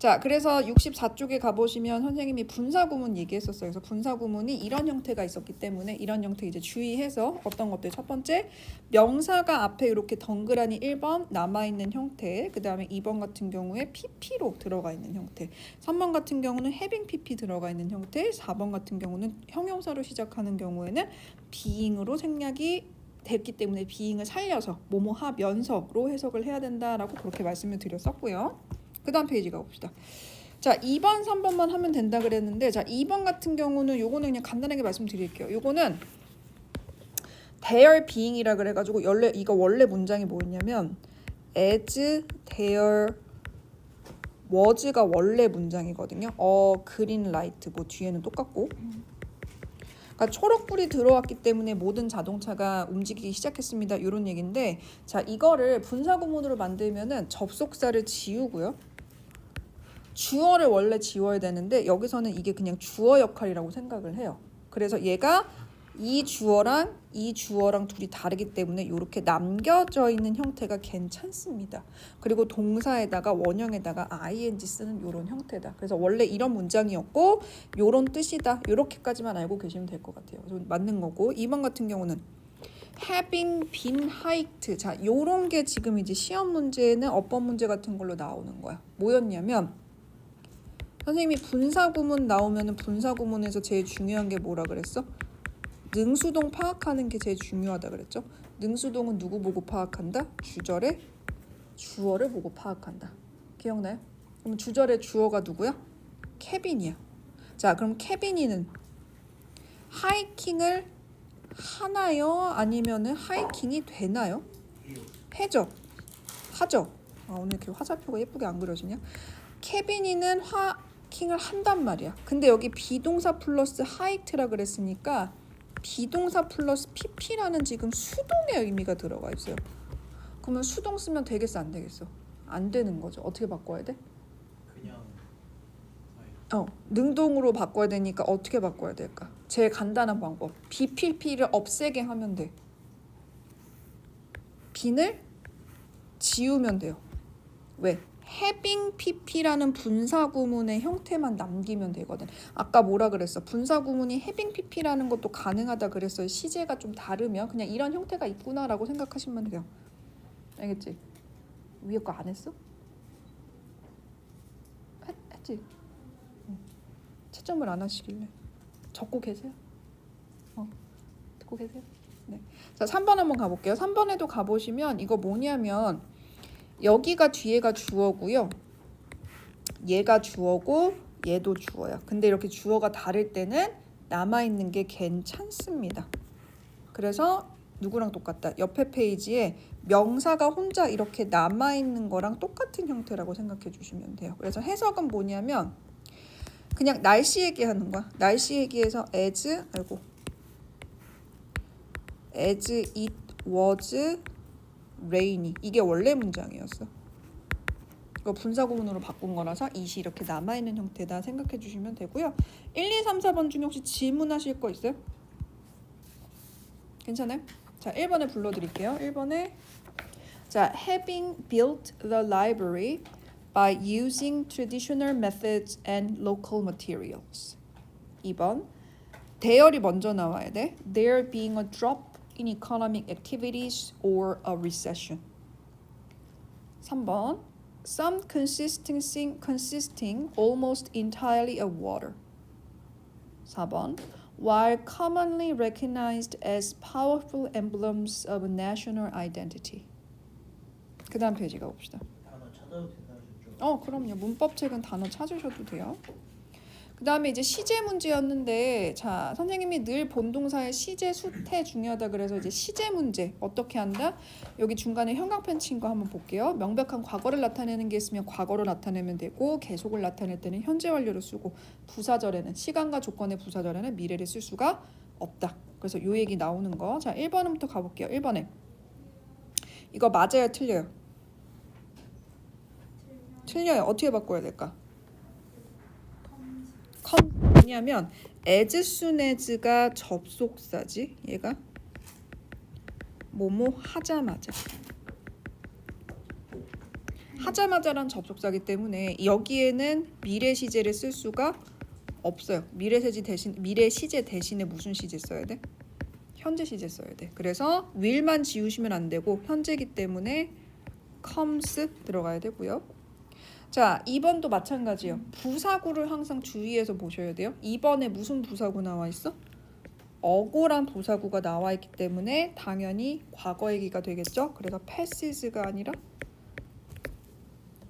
자, 그래서 64쪽에 가보시면 선생님이 분사구문 얘기했었어요. 그래서 분사구문이 이런 형태가 있었기 때문에 이런 형태 이제 주의해서 어떤 것들 첫 번째 명사가 앞에 이렇게 덩그라니 1번 남아있는 형태, 그 다음에 2번 같은 경우에 pp로 들어가 있는 형태, 3번 같은 경우는 having pp 들어가 있는 형태, 4번 같은 경우는 형용사로 시작하는 경우에는 being으로 생략이 됐기 때문에 being을 살려서 뭐뭐 하면서로 해석을 해야 된다라고 그렇게 말씀을 드렸었고요. 그 다음 페이지 가봅시다. 자, 2번, 3번만 하면 된다 그랬는데, 자, 2번 같은 경우는 요거는 그냥 간단하게 말씀드릴게요. 요거는 their being이라 그래가지고 이거 원래 문장이 뭐였냐면 as their was가 원래 문장이거든요. green light 뭐 뒤에는 똑같고. 그러니까 초록불이 들어왔기 때문에 모든 자동차가 움직이기 시작했습니다. 이런 얘기인데, 자, 이거를 분사구문으로 만들면은 접속사를 지우고요. 주어를 원래 지워야 되는데 여기서는 이게 그냥 주어 역할이라고 생각을 해요. 그래서 얘가 이 주어랑 둘이 다르기 때문에 이렇게 남겨져 있는 형태가 괜찮습니다. 그리고 동사에다가 원형에다가 ing 쓰는 이런 형태다. 그래서 원래 이런 문장이었고 이런 뜻이다. 이렇게까지만 알고 계시면 될 것 같아요. 맞는 거고 2번 같은 경우는 having been hiked. 자, 요런 게 지금 이제 시험 문제는 어법 문제 같은 걸로 나오는 거야. 뭐였냐면 선생님이 분사구문 나오면은 분사구문에서 제일 중요한 게 뭐라 그랬어? 능수동 파악하는 게 제일 중요하다 그랬죠? 능수동은 누구 보고 파악한다? 주절의 주어를 보고 파악한다. 기억나요? 그럼 주절의 주어가 누구야? 케빈이야. 자, 그럼 케빈이는 하이킹을 하나요? 아니면은 하이킹이 되나요? 해죠. 하죠. 오늘 이렇게 화살표가 예쁘게 안 그려지냐? 케빈이는 하이킹을 한단 말이야. 근데 여기 비동사 플러스 하이트라 그랬으니까 비동사 플러스 pp라는 지금 수동의 의미가 들어가 있어요. 그러면 수동 쓰면 되겠어, 안 되겠어? 안 되는 거죠. 어떻게 바꿔야 돼? 그냥 능동으로 바꿔야 되니까 어떻게 바꿔야 될까? 제일 간단한 방법. BPP를 없애게 하면 돼. 빈을 지우면 돼요. 왜? having pp라는 분사구문의 형태만 남기면 되거든. 아까 뭐라 그랬어? 분사구문이 having pp라는 것도 가능하다 그랬어요. 시제가 좀 다르면 그냥 이런 형태가 있구나라고 생각하시면 돼요. 알겠지? 위에 거 안 했어? 했지? 채점을 안 하시길래 적고 계세요? 듣고 계세요? 네. 자, 3번 한번 가볼게요. 3번에도 가보시면 이거 뭐냐면 여기가 뒤에가 주어고요. 얘가 주어고 얘도 주어야. 근데 이렇게 주어가 다를 때는 남아있는 게 괜찮습니다. 그래서 누구랑 똑같다? 옆에 페이지에 명사가 혼자 이렇게 남아있는 거랑 똑같은 형태라고 생각해 주시면 돼요. 그래서 해석은 뭐냐면 그냥 날씨 얘기하는 거야. 날씨 얘기해서 as it was rainy. 이게 원래 문장이었어. 이거 분사구문으로 바꾼 거라서 it이 이렇게 남아있는 형태다 생각해 주시면 되고요. 1, 2, 3, 4번 중에 혹시 질문하실 거 있어요? 괜찮아요? 자, 1번에 불러드릴게요. 1번에 자, having built the library by using traditional methods and local materials. 2번 대열이 먼저 나와야 돼. There being a drop in economic activities or a recession. 3번 some consisting almost entirely of water. 4번 while commonly recognized as powerful emblems of national identity. 그 다음 페이지 가봅시다. 단어 찾아도 된다 하셨죠? 그럼요. 문법책은 단어 찾으셔도 돼요. 그 다음에 이제 시제 문제였는데, 자, 선생님이 늘 본동사의 시제 수태 중요하다 그래서 이제 시제 문제 어떻게 한다? 여기 중간에 형광펜 친 거 한번 볼게요. 명백한 과거를 나타내는 게 있으면 과거로 나타내면 되고, 계속을 나타낼 때는 현재 완료를 쓰고, 부사절에는 시간과 조건의 부사절에는 미래를 쓸 수가 없다. 그래서 요 얘기 나오는 거. 자, 1번부터 가볼게요. 1번에 이거 맞아요, 틀려요? 틀려요. 어떻게 바꿔야 될까? 왜냐면 as soon as가 접속사지. 얘가 뭐뭐 하자마자 하자마자란 접속사기 때문에 여기에는 미래 시제를 쓸 수가 없어요. 미래 시제 대신에 무슨 시제 써야 돼? 현재 시제 써야 돼. 그래서 will만 지우시면 안 되고 현재기 때문에 comes 들어가야 되고요. 자, 2번도 마찬가지예요. 부사구를 항상 주의해서 보셔야 돼요. 2번에 무슨 부사구 나와 있어? 어고란 부사구가 나와 있기 때문에 당연히 과거 얘기가 되겠죠. 그래서 passes가 아니라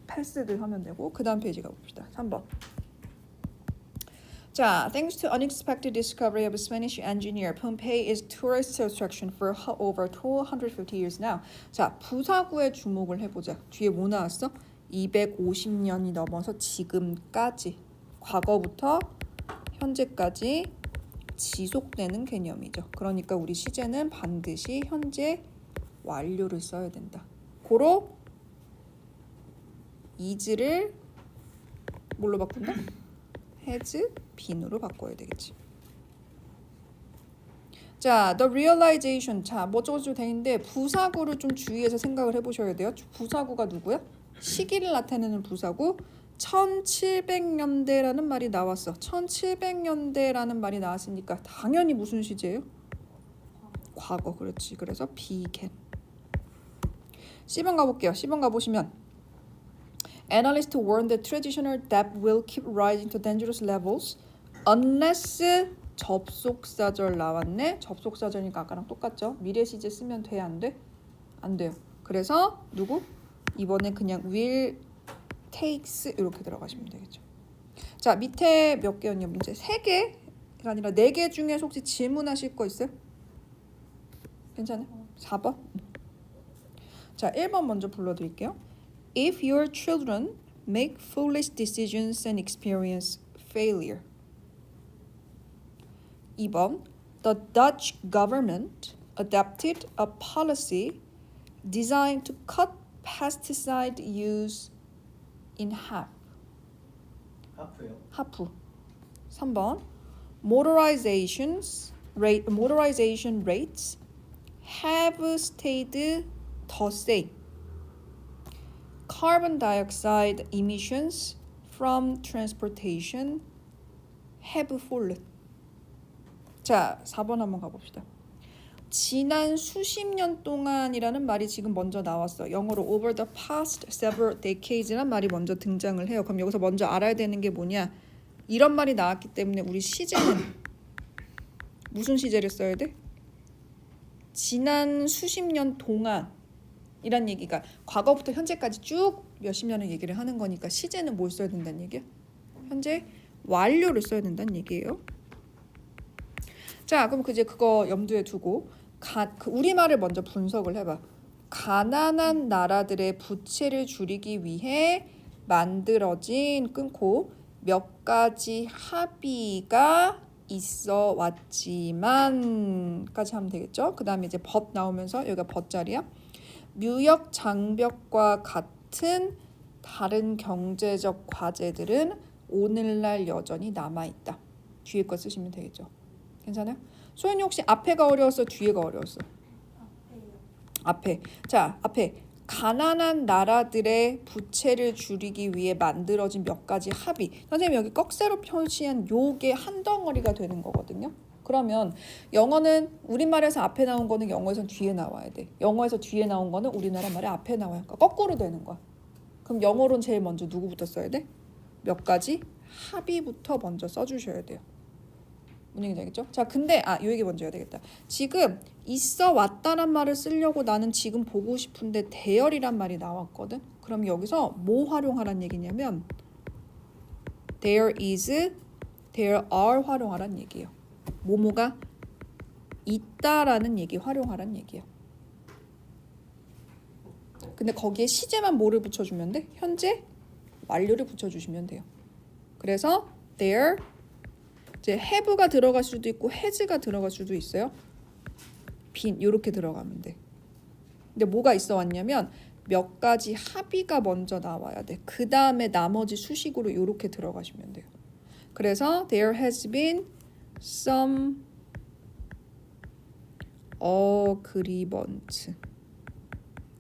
passed 하면 되고 그 다음 페이지 가봅시다. 3번. 자, thanks to unexpected discovery of a Spanish engineer, Pompeii is tourist attraction for over 250 years now. 자, 부사구에 주목을 해보자. 뒤에 뭐 나왔어? 250년이 넘어서 지금까지, 과거부터 현재까지 지속되는 개념이죠. 그러니까 우리 시제는 반드시 현재 완료를 써야 된다. 고로 is를 뭘로 바꾼다? has been으로 바꿔야 되겠지. 자, the realization. 자, 뭐 어쩌고저쩌고 되는데 부사구를 좀 주의해서 생각을 해보셔야 돼요. 부사구가 누구야? 시기를 나타내는 부사구. 1700년대라는 말이 나왔어. 1700년대라는 말이 나왔으니까 당연히 무슨 시제예요? 과거. 그렇지. 그래서 began. C번 가볼게요. C번 가보시면 Analysts warn that traditional debt will keep rising to dangerous levels unless 접속사절 나왔네. 접속사절이니까 아까랑 똑같죠. 미래 시제 쓰면 돼? 안 돼? 안 돼요. 그래서 누구? 이번에 그냥 will takes 이렇게 들어가시면 되겠죠. 자, 밑에 몇 개였냐 문제? 3개가 아니라 4개 중에 혹시 질문하실 거 있어요? 괜찮아요? 4번? 자, 1번 먼저 불러드릴게요. If your children make foolish decisions and experience failure. 2번. The Dutch government adopted a policy designed to cut pesticide use in half. 하프요. 하프. 3번. Motorization rates have stayed the same. Carbon dioxide emissions from transportation have fallen. 자, 4번 한번 가봅시다. 지난 수십 년 동안이라는 말이 지금 먼저 나왔어. 영어로 over the past several decades란 말이 먼저 등장을 해요. 그럼 여기서 먼저 알아야 되는 게 뭐냐? 이런 말이 나왔기 때문에 우리 시제는 무슨 시제를 써야 돼? 지난 수십 년 동안 이란 얘기가 과거부터 현재까지 쭉 몇십 년을 얘기를 하는 거니까 시제는 뭘 써야 된다는 얘기야? 현재 완료를 써야 된다는 얘기예요. 자, 그럼 그거 염두에 두고 우리말을 먼저 분석을 해봐. 가난한 나라들의 부채를 줄이기 위해 만들어진 끊고 몇 가지 합의가 있어 왔지만까지 하면 되겠죠. 그 다음에 이제 but 나오면서 여기가 but 자리야. 무역 장벽과 같은 다른 경제적 과제들은 오늘날 여전히 남아있다. 뒤에 거 쓰시면 되겠죠. 괜찮아요? 소연이 혹시 앞에가 어려웠어? 뒤에가 어려웠어? 앞에. 자, 앞에 가난한 나라들의 부채를 줄이기 위해 만들어진 몇 가지 합의. 선생님 여기 꺽쇠로 표시한 요게 한 덩어리가 되는 거거든요. 그러면 영어는 우리말에서 앞에 나온 거는 영어에서 뒤에 나와야 돼. 영어에서 뒤에 나온 거는 우리나라 말에 앞에 나와야 돼. 거꾸로 되는 거야. 그럼 영어로는 제일 먼저 누구부터 써야 돼? 몇 가지 합의부터 먼저 써주셔야 돼요. 문제가 되겠죠? 자, 근데 요 얘기 먼저 해야 되겠다. 지금 있어 왔다란 말을 쓰려고 나는 지금 보고 싶은데 대열이란 말이 나왔거든. 그럼 여기서 뭐 활용하란 얘기냐면 there is, there are 활용하란 얘기예요. 뭐뭐가 있다라는 얘기 활용하란 얘기예요. 근데 거기에 시제만 뭐를 붙여주면 돼? 현재 완료를 붙여주시면 돼요. 그래서 there 이제 have가 들어갈 수도 있고 has가 들어갈 수도 있어요. been 이렇게 들어가면 돼. 근데 뭐가 있어 왔냐면 몇 가지 합의가 먼저 나와야 돼. 그 다음에 나머지 수식으로 이렇게 들어가시면 돼요. 그래서 there has been some agreement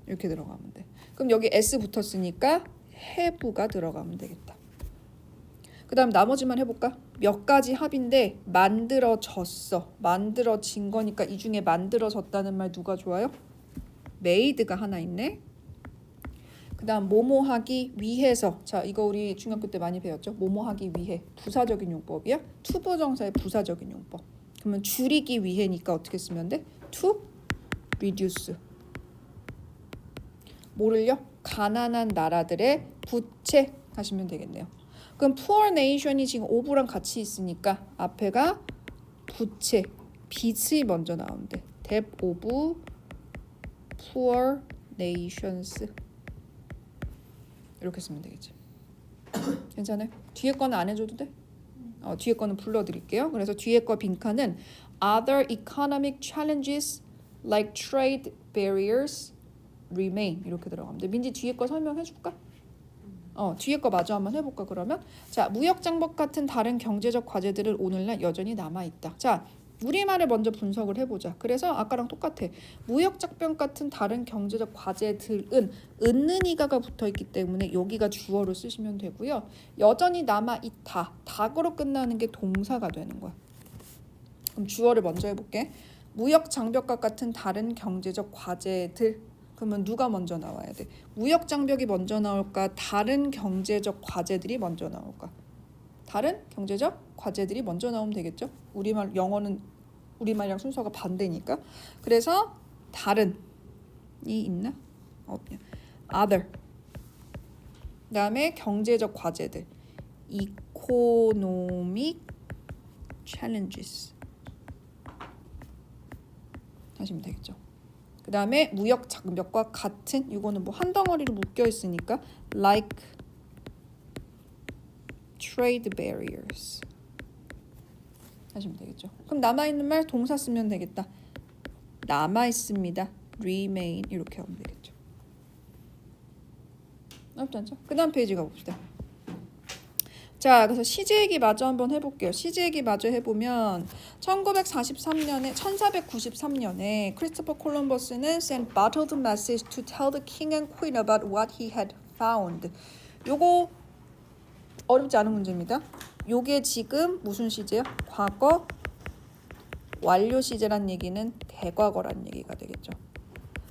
이렇게 들어가면 돼. 그럼 여기 s 붙었으니까 have가 들어가면 되겠다. 그 다음 나머지만 해볼까? 몇 가지 합인데 만들어졌어. 만들어진 거니까 이 중에 만들어졌다는 말 누가 좋아요? made가 하나 있네. 그 다음 뭐뭐 하기 위해서. 자, 이거 우리 중학교 때 많이 배웠죠? 뭐뭐 하기 위해. 부사적인 용법이야. 투부정사의 부사적인 용법. 그러면 줄이기 위해니까 어떻게 쓰면 돼? to reduce. 뭐를요? 가난한 나라들의 부채 하시면 되겠네요. 그럼 poor nation이 지금 ove랑 같이 있으니까 앞에가 부채, 빚이 먼저 나오는데 debt of poor nations 이렇게 쓰면 되겠지. 괜찮아요? 뒤에 거는 안 해줘도 돼? 뒤에 거는 불러드릴게요. 그래서 뒤에 거 빈칸은 other economic challenges like trade barriers remain 이렇게 들어가면 돼. 민지 뒤에 거 설명해줄까? 뒤에 거 마저 한번 해볼까 그러면? 자, 무역 장벽 같은 다른 경제적 과제들은 오늘날 여전히 남아있다. 자, 우리말을 먼저 분석을 해보자. 그래서 아까랑 똑같아. 무역 장벽 같은 다른 경제적 과제들은 은는이가가 붙어있기 때문에 여기가 주어로 쓰시면 되고요. 여전히 남아있다. 닭으로 끝나는 게 동사가 되는 거야. 그럼 주어를 먼저 해볼게. 무역 장벽과 같은 다른 경제적 과제들. 그러면 누가 먼저 나와야 돼? 무역 장벽이 먼저 나올까? 다른 경제적 과제들이 먼저 나올까? 다른 경제적 과제들이 먼저 나오면 되겠죠? 우리말 영어는 우리말이랑 순서가 반대니까. 그래서 다른이 있나? 없냐? other. 그다음에 경제적 과제들. economic challenges. 하시면 되겠죠. 그 다음에 무역 장벽과 같은 이거는 뭐 한 덩어리로 묶여 있으니까 like trade barriers 하시면 되겠죠. 그럼 남아있는 말 동사 쓰면 되겠다. 남아있습니다. remain 이렇게 하면 되겠죠. 어렵지 않죠? 그 다음 페이지 가봅시다. 자, 그래서 시제 얘기 마저 한번 해볼게요. 시제 얘기 마저 해보면 1493년에 크리스토퍼 콜럼버스는 sent bottled message to tell the king and queen about what he had found. 요거 어렵지 않은 문제입니다. 요게 지금 무슨 시제요? 과거 완료 시제란 얘기는 대과거란 얘기가 되겠죠.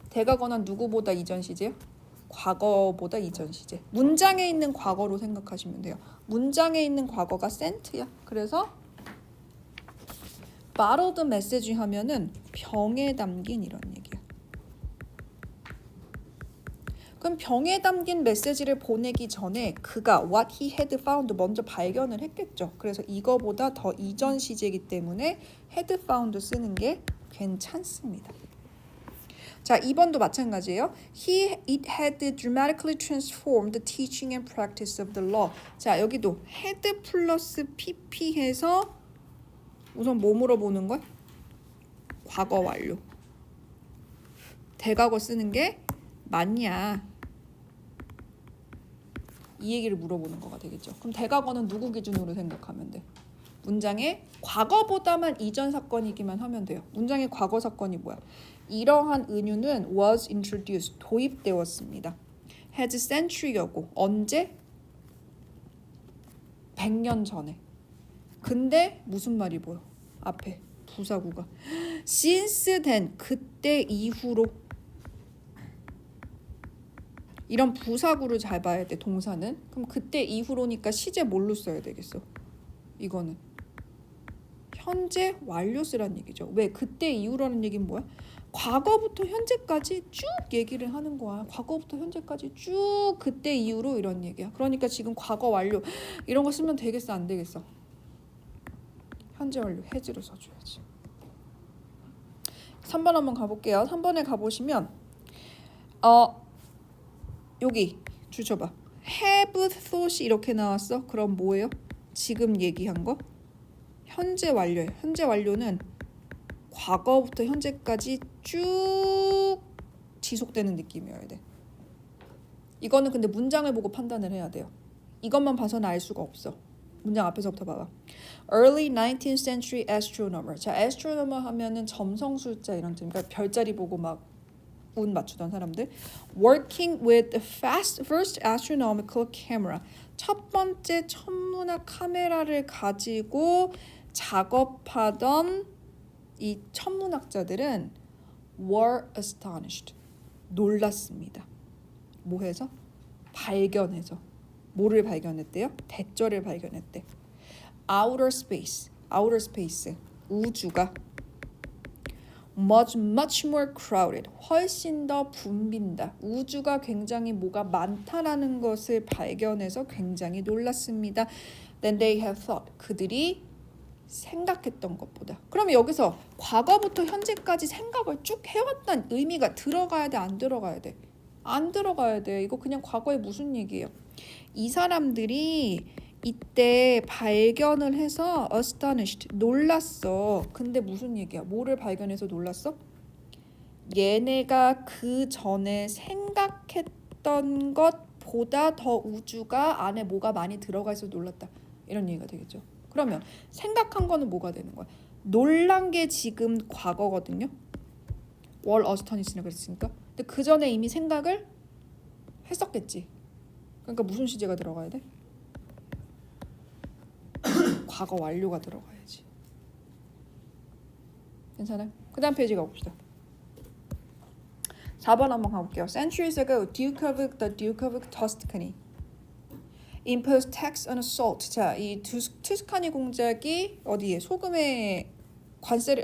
대과거는 누구보다 이전 시제요? 과거보다 이전 시제. 문장에 있는 과거로 생각하시면 돼요. 문장에 있는 과거가 sent야. 그래서 bottled message 하면은 병에 담긴 이런 얘기야. 그럼 병에 담긴 메시지를 보내기 전에 그가 what he had found 먼저 발견을 했겠죠. 그래서 이거보다 더 이전 시제이기 때문에 had found 쓰는 게 괜찮습니다. 자, 2번도 마찬가지예요. It had dramatically transformed the teaching and practice of the law. 자, 여기도 had 플러스 pp 해서 우선 뭐 물어보는 거야? 과거 완료. 대과거 쓰는 게 맞냐? 이 얘기를 물어보는 거가 되겠죠. 그럼 대과거는 누구 기준으로 생각하면 돼? 문장의 과거보다만 이전 사건이기만 하면 돼요. 문장의 과거 사건이 뭐야? 이러한 은유는 was introduced, 도입되었습니다. had century였고 언제? 100년 전에. 근데 무슨 말이 보여? 앞에 부사구가 since then, 그때 이후로. 이런 부사구를 잘 봐야 돼, 동사는. 그럼 그때 이후로니까 시제 뭘로 써야 되겠어? 이거는 현재 완료 쓰란 얘기죠. 왜? 그때 이후라는 얘기는 뭐야? 과거부터 현재까지 쭉 얘기를 하는 거야. 과거부터 현재까지 쭉 그때 이후로 이런 얘기야. 그러니까 지금 과거 완료 이런 거 쓰면 되겠어, 안 되겠어? 현재 완료 has를 써줘야지. 3번 한번 가볼게요. 3번에 가보시면 여기 줄 쳐봐. have thought 이렇게 나왔어. 그럼 뭐예요? 지금 얘기한 거? 현재 완료예요. 현재 완료는 과거부터 현재까지 쭉 지속되는 느낌이어야 돼. 이거는 근데 문장을 보고 판단을 해야 돼요. 이것만 봐서는 알 수가 없어. 문장 앞에서부터 봐봐. Early 19th century astronomer. 자, astronomer 하면은 점성술자 이런 뜻. 그러니까 별자리 보고 막 운 맞추던 사람들. Working with the first astronomical camera. 첫 번째 천문학 카메라를 가지고 작업하던 이 천문학자들은 were astonished. 놀랐습니다. 뭐해서? 발견해서. 뭐를 발견했대요? 대절을 발견했대. outer space. 우주가 much more crowded. 훨씬 더 붐빈다. 우주가 굉장히 뭐가 많다라는 것을 발견해서 굉장히 놀랐습니다. Then they have thought. 그들이 생각했던 것보다. 그러면 여기서 과거부터 현재까지 생각을 쭉 해왔다는 의미가 들어가야 돼, 안 들어가야 돼? 안 들어가야 돼. 이거 그냥 과거에 무슨 얘기예요? 이 사람들이 이때 발견을 해서 astonished, 놀랐어. 근데 무슨 얘기야? 뭐를 발견해서 놀랐어? 얘네가 그 전에 생각했던 것보다 더 우주가 안에 뭐가 많이 들어가 있어서 놀랐다. 이런 얘기가 되겠죠. 그러면 생각한 거는 뭐가 되는 거야? 놀란 게 지금 과거거든요. were astonished라고 그랬으니까. 근데 그 전에 이미 생각을 했었겠지. 그러니까 무슨 시제가 들어가야 돼? 과거 완료가 들어가야지. 괜찮아요? 그 다음 페이지 가봅시다. 4번 한번 가볼게요. Centuries ago, the Duke of Tuscany imposed tax on salt. 자, 이 투스카니 공작이 어디에 소금에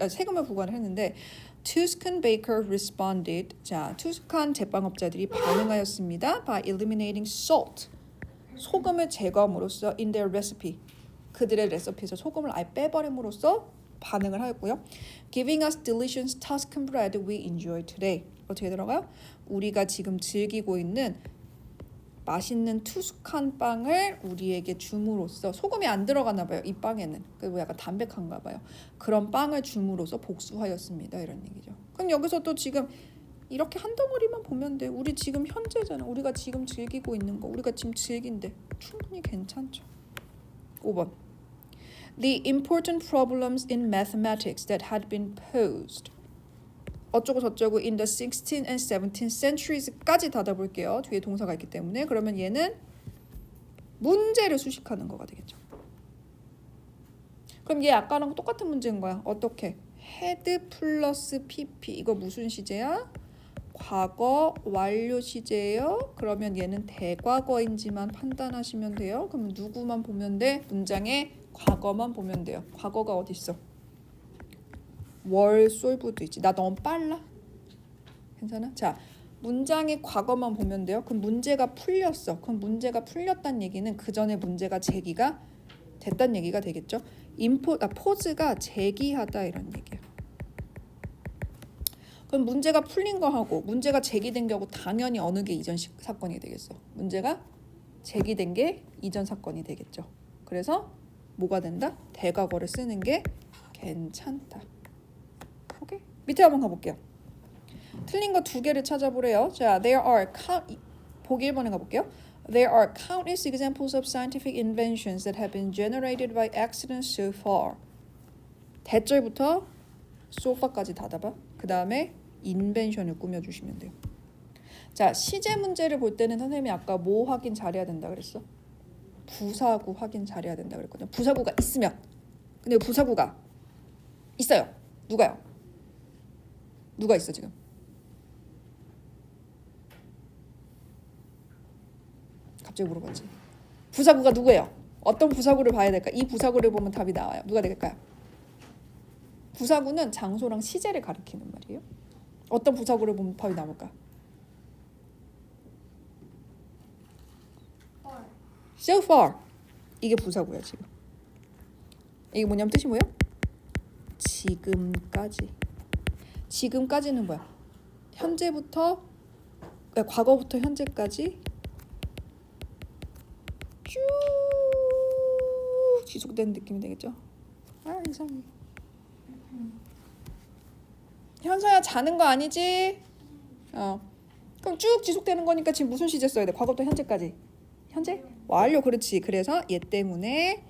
세금을 부과를 했는데 Tuscan baker responded. 자, 투스칸 제빵업자들이 반응하였습니다. By eliminating salt. 소금을 제거함으로써 in their recipe. 그들의 레시피에서 소금을 아예 빼버림으로써 반응을 하였고요. Giving us delicious Tuscan bread we enjoy today. 어떻게 들어가요? 우리가 지금 즐기고 있는 맛있는 투스칸 빵을 우리에게 줌으로써 소금이 안 들어가나 봐요. 이 빵에는. 그리고 약간 담백한가 봐요. 그런 빵을 줌으로써 복수하였습니다. 이런 얘기죠. 그럼 여기서 또 지금 이렇게 한 덩어리만 보면 돼. 우리 지금 현재잖아. 우리가 지금 즐기고 있는 거. 우리가 지금 즐긴데 충분히 괜찮죠. 5번. The important problems in mathematics that had been posed. 어쩌고 저쩌고 in the 16th and 17th centuries까지 닫아볼게요. 뒤에 동사가 있기 때문에. 그러면 얘는 문제를 수식하는 거가 되겠죠. 그럼 얘 아까랑 똑같은 문제인 거야. 어떻게? had 플러스 pp. 이거 무슨 시제야? 과거 완료 시제예요. 그러면 얘는 대과거인지만 판단하시면 돼요. 그럼 누구만 보면 돼? 문장에 과거만 보면 돼요. 과거가 어디 있어? 월 솔브도 있지. 나 너무 빨라? 괜찮아? 자, 문장의 과거만 보면 돼요. 그럼 문제가 풀렸어. 그럼 문제가 풀렸다는 얘기는 그 전에 문제가 제기가 됐다는 얘기가 되겠죠. 포즈가 제기하다 이런 얘기야. 그럼 문제가 풀린 거하고 문제가 제기된 거하고 당연히 어느 게 이전 사건이 되겠어. 문제가 제기된 게 이전 사건이 되겠죠. 그래서 뭐가 된다? 대과거를 쓰는 게 괜찮다. 오케이? 밑에 한번 가볼게요. 틀린 거 2개를 찾아보래요. 자, 보기 1번에 가볼게요. There are countless examples of scientific inventions that have been generated by accident so far. 대절부터 so far까지 닫아봐. 그 다음에 인벤션을 꾸며주시면 돼요. 자, 시제 문제를 볼 때는 선생님이 아까 뭐 확인 잘해야 된다 그랬어? 부사구 확인 잘해야 된다 그랬거든요. 부사구가 있으면. 근데 부사구가 있어요. 누가요? 누가 있어 지금? 갑자기 물어봤지. 부사구가 누구예요? 어떤 부사구를 봐야 될까? 이 부사구를 보면 답이 나와요. 누가 될까요? 부사구는 장소랑 시제를 가리키는 말이에요. 어떤 부사구를 보면 답이 나올까? So far. 이게 부사구야 지금. 이게 뭐냐면 뜻이 뭐예요? 지금까지. 지금까지는 뭐야? 현재부터 과거부터 현재까지 쭉 지속되는 느낌이 되겠죠? 아 이상해. 현서야 자는 거 아니지? 그럼 쭉 지속되는 거니까 지금 무슨 시제 써야 돼? 과거부터 현재까지. 현재? 완료. 그렇지. 그래서 얘 때문에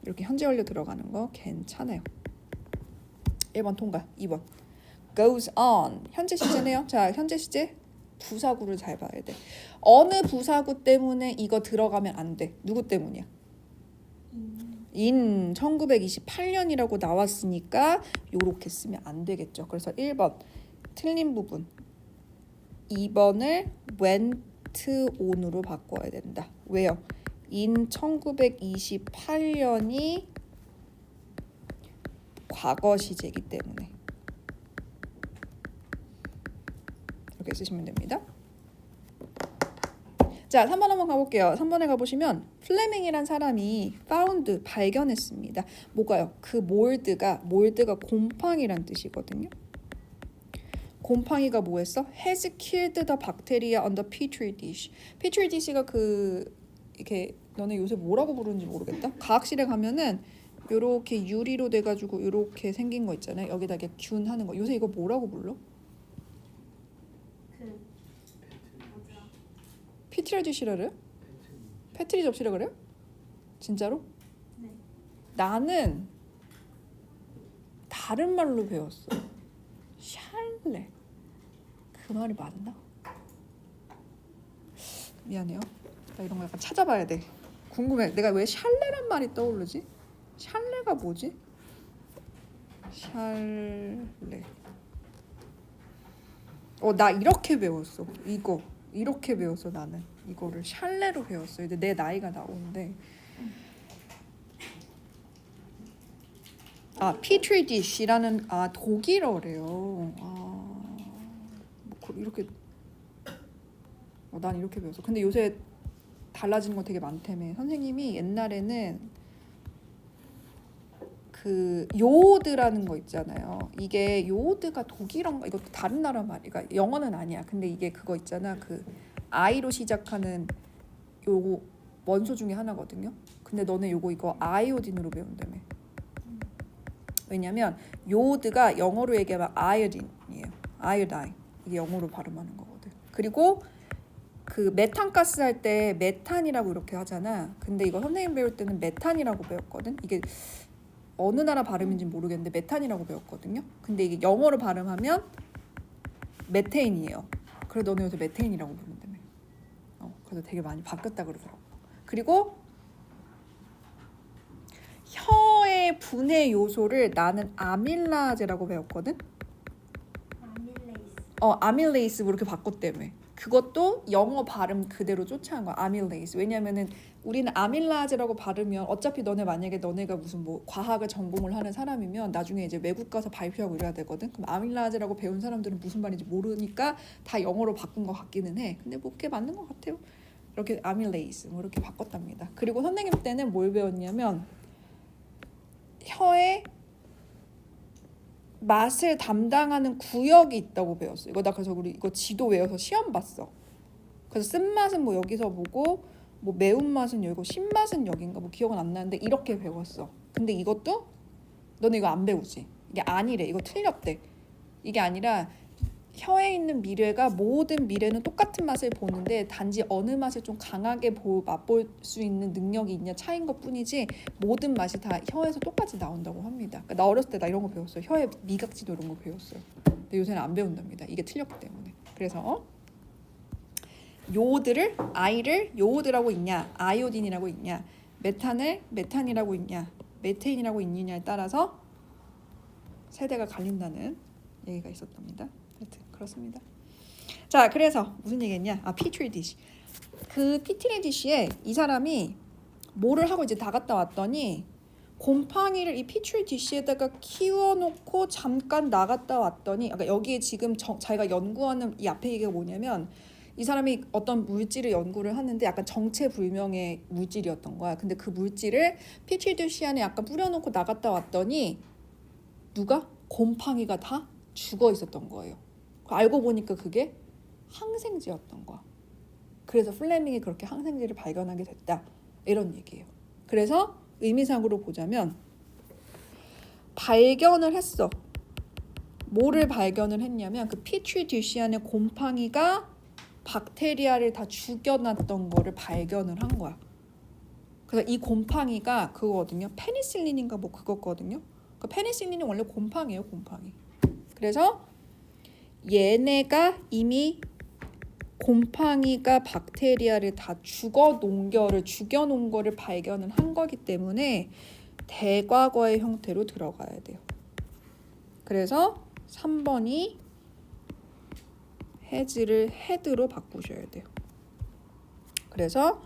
이렇게 현재 완료 들어가는 거 괜찮아요. 1번 통과. 2번. goes on. 현재 시제네요. 자, 현재 시제 부사구를 잘 봐야 돼. 어느 부사구 때문에 이거 들어가면 안 돼. 누구 때문이야? in 1928년이라고 나왔으니까 요렇게 쓰면 안 되겠죠. 그래서 1번 틀린 부분. 2번을 went on으로 바꿔야 된다. 왜요? in 1928년이 과거 시제이기 때문에 이렇게 쓰시면 됩니다. 자, 3번 한번 가볼게요. 3번에 가보시면 플레밍이란 사람이 found 발견했습니다. 뭐가요? 그 몰드가 곰팡이란 뜻이거든요. 곰팡이가 뭐 했어? has killed the bacteria on the petri dish. petri dish가 이렇게 너네 요새 뭐라고 부르는지 모르겠다. 과학실에 가면은 요렇게 유리로 돼가지고 요렇게 생긴 거 있잖아요. 여기다 이렇게 균 하는 거. 요새 이거 뭐라고 불러? 피트리 디시라 그래요? 패트리 접시라 그래요? 진짜로? 네. 나는 다른 말로 배웠어. 샬레. 그 말이 맞나? 미안해요. 나 이런 거 약간 찾아봐야 돼. 궁금해. 내가 왜 샬레란 말이 떠오르지? 샬레가 뭐지? 샬레. 나 이렇게 배웠어. 이거. 이렇게 배웠어. 나는 이거를 샬레로 배웠어. 이제 내 나이가 나오는데 petri dish라는 독일어래요. 뭐 이렇게 난 이렇게 배웠어. 근데 요새 달라진 거 되게 많다며. 선생님이 옛날에는 그 요오드라는 거 있잖아요. 이게 요오드가 독일어인가 이것도 다른 나라 말이야. 그러니까 영어는 아니야. 근데 이게 그거 있잖아. 그 I로 시작하는 요거 원소 중에 하나거든요. 근데 너네 이거 아이오딘으로 배운다며. 왜냐면 요오드가 영어로 얘기하면 아이오딘이에요. 아이오다인. 이게 영어로 발음하는 거거든. 그리고 그 메탄가스 할 때 메탄이라고 이렇게 하잖아. 근데 이거 선생님 배울 때는 메탄이라고 배웠거든. 이게 어느 나라 발음인지 모르겠는데 메탄이라고 배웠거든요. 근데 이게 영어로 발음하면 메테인이에요. 그래서 너네 요새 메테인이라고 부른다며. 그래서 되게 많이 바뀌었다 그러더라고. 그리고 혀의 분해 요소를 나는 아밀라제라고 배웠거든. 아밀레이스로 이렇게 바꿨다며. 그것도 영어 발음 그대로 쫓아간 거야. 아밀레이스. 왜냐면은 우리는 아밀라제라고 발으면 어차피 만약에 너네가 무슨 뭐 과학을 전공을 하는 사람이면 나중에 이제 외국 가서 발표하고 이래야 되거든. 그럼 아밀라제라고 배운 사람들은 무슨 말인지 모르니까 다 영어로 바꾼 것 같기는 해. 근데 뭐 그게 맞는 것 같아요. 이렇게 아밀레이스 뭐 이렇게 바꿨답니다. 그리고 선생님 때는 뭘 배웠냐면 혀의 맛을 담당하는 구역이 있다고 배웠어. 나 그래서 우리 이거 지도 외워서 시험 봤어. 그래서 쓴맛은 뭐 여기서 보고 뭐 매운맛은 여기고 신맛은 여긴가 뭐 기억은 안 나는데 이렇게 배웠어. 근데 이것도 너네 이거 안 배우지? 이게 아니래. 이거 틀렸대. 이게 아니라 혀에 있는 미뢰가 모든 미뢰는 똑같은 맛을 보는데 단지 어느 맛을 좀 강하게 맛볼 수 있는 능력이 있냐 차이인 것뿐이지 모든 맛이 다 혀에서 똑같이 나온다고 합니다. 그러니까 나 어렸을 때 나 이런 거 배웠어요. 혀의 미각지도 이런 거 배웠어요. 근데 요새는 안 배운답니다. 이게 틀렸기 때문에. 그래서 요오드를 아이를 요오드라고 있냐 아이오딘이라고 있냐 메탄을 메탄이라고 있냐 메테인이라고 있느냐에 따라서 세대가 갈린다는 얘기가 있었답니다. 하여튼 그렇습니다. 자, 그래서 무슨 얘기했냐? 피트리 디시. 그 피트리 디시에 이 사람이 뭐를 하고 이제 다 갔다 왔더니 곰팡이를 이 피트리 디시에다가 키워놓고 잠깐 나갔다 왔더니 여기에 지금 자기가 연구하는 이 앞에 얘기가 뭐냐면 이 사람이 어떤 물질을 연구를 하는데 약간 정체불명의 물질이었던 거야. 근데 그 물질을 피트리 디시 안에 약간 뿌려놓고 나갔다 왔더니 누가? 곰팡이가 다 죽어 있었던 거예요. 알고 보니까 그게 항생제였던 거야. 그래서 플레밍이 그렇게 항생제를 발견하게 됐다. 이런 얘기예요. 그래서 의미상으로 보자면 발견을 했어. 뭐를 발견을 했냐면 그 피트리 디시 안에 곰팡이가 박테리아를 다 죽여놨던 거를 발견을 한 거야. 그래서 이 곰팡이가 그거거든요. 페니실린인가 뭐 그거거든요. 그 페니실린이 원래 곰팡이에요. 곰팡이. 그래서 얘네가 이미 곰팡이가 박테리아를 다 죽여놓은 거를 발견을 한 거기 때문에 대과거의 형태로 들어가야 돼요. 그래서 3번이 has를 had로 바꾸셔야 돼요. 그래서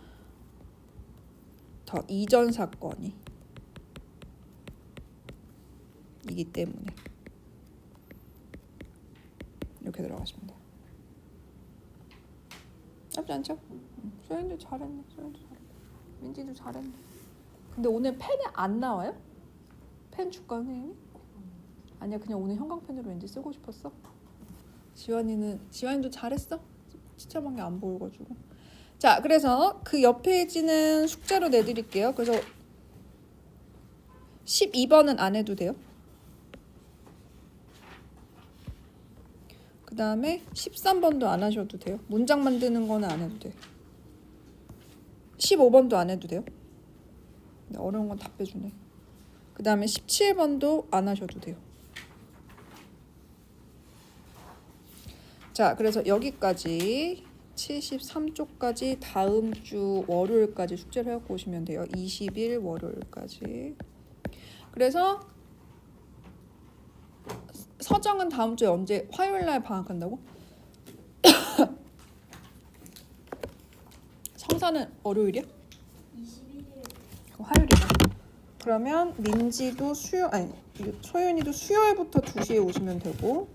더 이전 사건이 이기 때문에 이렇게 들어가시면 돼요. 나쁘지 않죠? 소연이도 잘했네. 민지도 잘했네. 근데 오늘 펜이 안 나와요? 펜 줄까 선생님이? 아니야, 그냥 오늘 형광펜으로 왠지 쓰고 싶었어. 지환이도 잘했어. 시점한 게 안 보여가지고. 자, 그래서 그 옆 페이지는 숙제로 내드릴게요. 그래서 12번은 안 해도 돼요. 그 다음에 13번도 안 하셔도 돼요. 문장 만드는 거는 안 해도 돼요. 15번도 안 해도 돼요. 어려운 건 다 빼주네. 그 다음에 17번도 안 하셔도 돼요. 자, 그래서 여기까지 73쪽까지 다음 주 월요일까지 숙제를 해갖고 오시면 돼요. 20일 월요일까지. 그래서 서정은 다음 주에 언제? 화요일날 방학한다고? 성사는 월요일이야? 21일. 화요일이다. 그러면 민지도 소윤이도 수요일부터 2시에 오시면 되고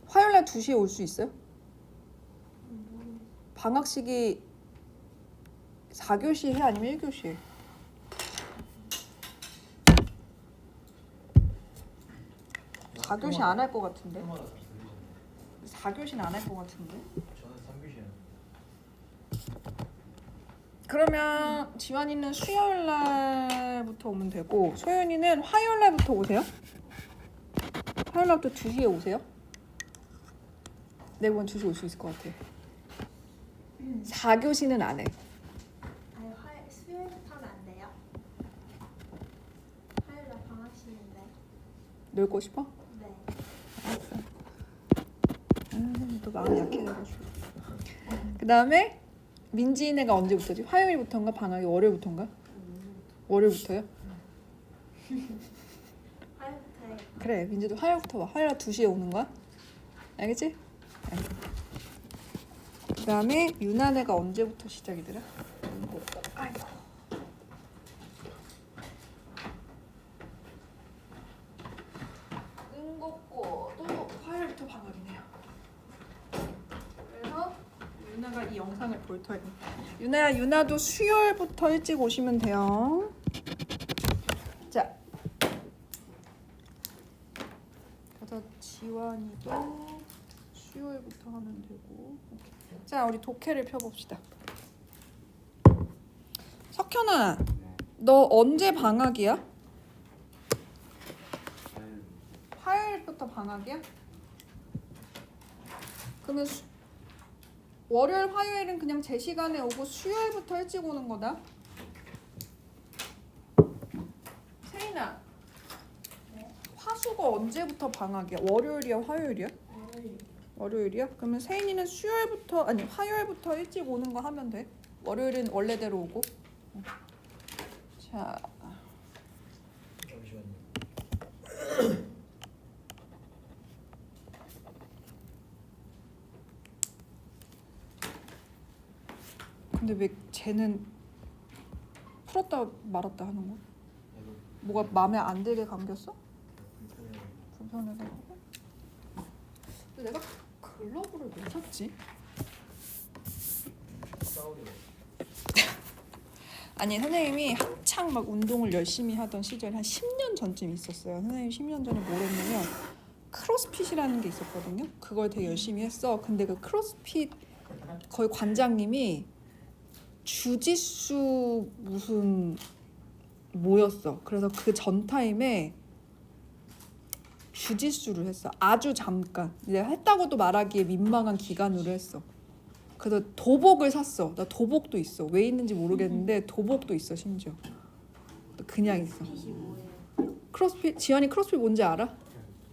화요일날 2시에 올 수 있어요? 방학식이 4교시 해 아니면 1교시 해? 4교시 안 할 것 같은데? 때마다 다 들리잖아요. 4교시는 안 할 것 같은데? 저는 3교시는 그러면 지환이는 수요일 날부터 오면 되고 소연이는 화요일 날부터 오세요? 화요일 날부터 2시에 오세요? 내가 보면 2시 올 수 있을 것 같아. 4교시는 안 해. 아니 수요일부터 하면 안 돼요? 화요일 날 방학식인데. 놀고 싶어? 네. 또 마음이 약해져가지고. 그 다음에 민지네가 언제부터지? 화요일부터인가 방학이 월요일부터인가? 월요일부터요? 화요일부터 그래, 민지도 화요일부터 와. 화요일 날 2시에 오는 거야? 알겠지? 그 다음에 유나네가 언제부터 시작이더라? 아이고. 응고꼬도 화요일부터 방학이네요. 그래서 유나가 이 영상을 볼 터니 유나도 수요일부터 일찍 오시면 돼요. 자, 그래서 지환이도 수요일부터 하면 되고. 오케이. 자, 우리 독해를 펴봅시다. 석현아, 너 언제 방학이야? 화요일부터 방학이야? 그러면 월요일, 화요일은 그냥 제 시간에 오고 수요일부터 일찍 오는 거다. 세인아, 네. 화수가 언제부터 방학이야? 월요일이야, 화요일이야? 월요일. 월요일이야? 그러면 세인이는 화요일부터 일찍 오는 거 하면 돼. 월요일은 원래대로 오고. 자, 잠시만요. 근데 왜 쟤는 풀었다 말았다 하는 거야? 이거 뭐가 마음에 안 들게 감겼어? 불편해요. 불편해서. 근데 내가 글러브를 왜 샀지? 싸우려. 아니, 선생님이 한창 막 운동을 열심히 하던 시절이 한 10년 전쯤 있었어요. 선생님이 10년 전에 뭘 했냐면 크로스핏이라는 게 있었거든요. 그걸 되게 열심히 했어. 근데 그 크로스핏 거의 관장님이 주짓수 무슨 뭐였어. 그래서 그 전 타임에 주짓수를 했어. 아주 잠깐. 내가 했다고도 말하기에 민망한 기간으로 했어. 그래서 도복을 샀어. 나 도복도 있어. 왜 있는지 모르겠는데 도복도 있어 심지어. 그냥 있어. 핏이 뭐예요? 크로스핏 지연이 크로스핏 뭔지 알아?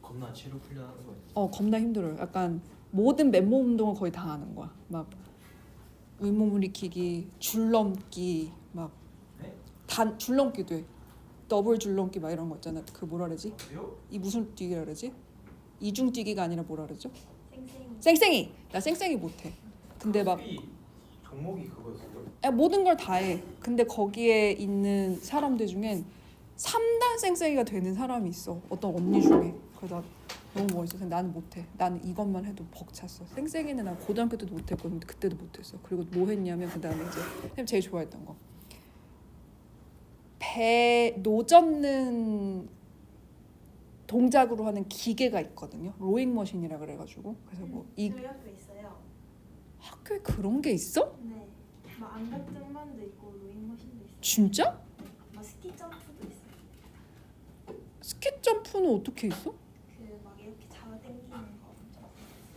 겁나 체력 훈련하는 거예요. 겁나 힘들어요. 약간 모든 맨몸 운동을 거의 다 하는 거야. 막 윗몸 일으키기, 줄넘기, 막 네? 줄넘기도 해. 더블 줄넘기 막 이런 거 있잖아. 그 뭐라 그러지? 어때요? 이 무슨 뛰기라 그러지? 이중 뛰기가 아니라 뭐라 그러죠? 쌩쌩이. 쌩쌩이. 나 쌩쌩이 못해. 근데 막 크로스핏 종목이 그거였어요? 모든 걸 다 해. 근데 거기에 있는 사람들 중엔 3단 쌩쌩이가 되는 사람이 있어. 어떤 언니 중에. 그래서 나 너무 멋있어서 나는 못해. 나는 이것만 해도 벅찼어. 쌩쌩이는 난 고등학교 때도 못했고 근데 그때도 못했어. 그리고 뭐 했냐면 그 다음에 이제 선생님 제일 좋아했던 거. 배 노젓는 동작으로 하는 기계가 있거든요. 로잉 머신이라 그래가지고 그래서 뭐 이 저희 학교 있어요. 학교에 그런 게 있어? 네. 막 암벽 등반도 있고 로잉 머신도 있어요. 진짜? 네. 막 스키 점프도 있어요. 스키 점프는 어떻게 있어? 그 막 이렇게 잡아 당기는 거 엄청.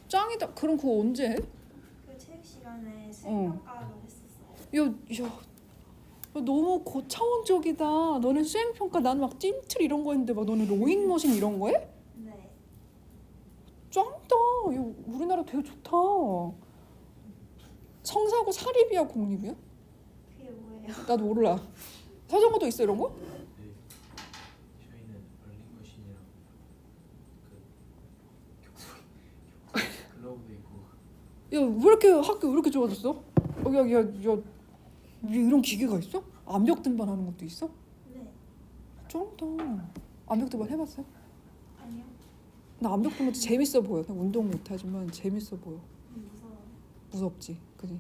짱이다. 그럼 그거 언제 해? 그 체육 시간에 수행평가로 했었어요. 야, 너무 고차원적이다. 너는 수행평가, 나는 막 찜틀 이런 거 했는데 막 너는 로잉머신 이런 거 해? 네. 짱이다. 야, 우리나라 되게 좋다. 성사고 사립이야 공립이야? 그게 뭐예요? 나도 몰라. 서정호도 있어 이런 거? 네. 저희는 런닝머신이랑 그 격투기 글러브도 있고. 야, 왜 이렇게 학교 왜 이렇게 좋아졌어? 야, 이런 기계가 있어? 암벽 등반 하는 것도 있어? 네. 짱이다. 암벽 등반 해봤어? 아니요. 나 암벽 등반 재밌어 보여. 나 운동 못하지만 재밌어 보여. 무서워. 무섭지, 그지?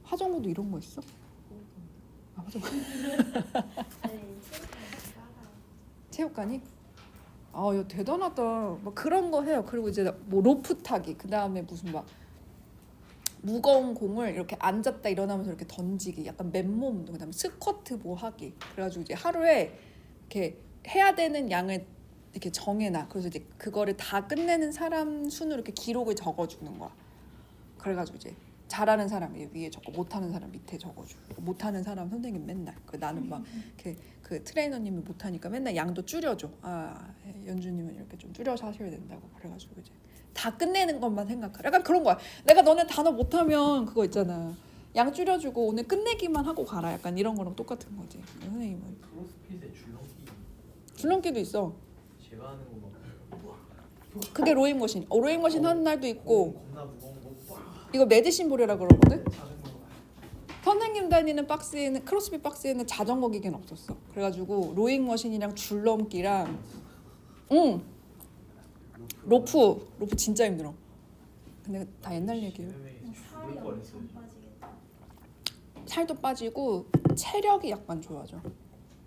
하정우도 이런 거 있어? 하정우 아니 체육관 알아요. 체육관이? 야 대단하다. 막 그런 거 해요. 그리고 이제 뭐 로프 타기, 그 다음에 무슨 막 무거운 공을 이렇게 앉았다 일어나면서 이렇게 던지기, 약간 맨몸 운동, 그다음에 스쿼트 뭐 하기. 그래가지고 이제 하루에 이렇게 해야 되는 양을 이렇게 정해놔. 그래서 이제 그거를 다 끝내는 사람 순으로 이렇게 기록을 적어주는 거야. 그래가지고 이제 잘하는 사람 위에 적고 못하는 사람 밑에 적어주고, 못하는 사람 선생님 맨날 나는 막 이렇게 그 트레이너님이 못하니까 맨날 양도 줄여줘. 연주님은 이렇게 좀 줄여서 하셔야 된다고. 그래가지고 이제 다 끝내는 것만 생각해. 약간 그런 거야. 내가 너네 단어 못하면 그거 있잖아. 양 줄여주고 오늘 끝내기만 하고 가라. 약간 이런 거랑 똑같은 거지. 선생님은 크로스핏에 줄넘기도 있어. 제가 하는 거막 그게 로잉 머신. 로잉 머신 하는 날도 있고, 겁나 무거운 거 이거 메디신 볼이라 그러거든. 작은 거. 선생님 다니는 박스에는, 크로스핏 박스에는 자전거 기계는 없었어. 그래가지고 로잉 머신이랑 줄넘기랑 로프 진짜 힘들어. 근데 다 옛날 얘기예요. 살이 엄청 빠지겠다. 살도 빠지고 체력이 약간 좋아져.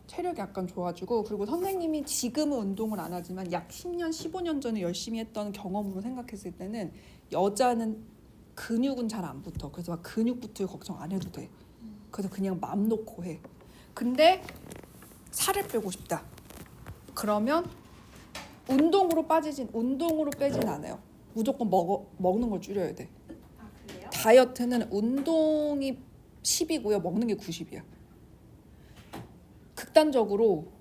체력이 약간 좋아지고, 그리고 선생님이 지금은 운동을 안 하지만 약 10년, 15년 전에 열심히 했던 경험으로 생각했을 때는 여자는 근육은 잘 안 붙어. 그래서 막 근육 붙을 걱정 안 해도 돼. 그래서 그냥 맘 놓고 해. 근데 살을 빼고 싶다. 그러면 운동으로 빼진 않아요. 무조건 먹는 걸 줄여야 돼. 아 그래요? 다이어트는 운동이 10이고요. 먹는 게 90이야. 극단적으로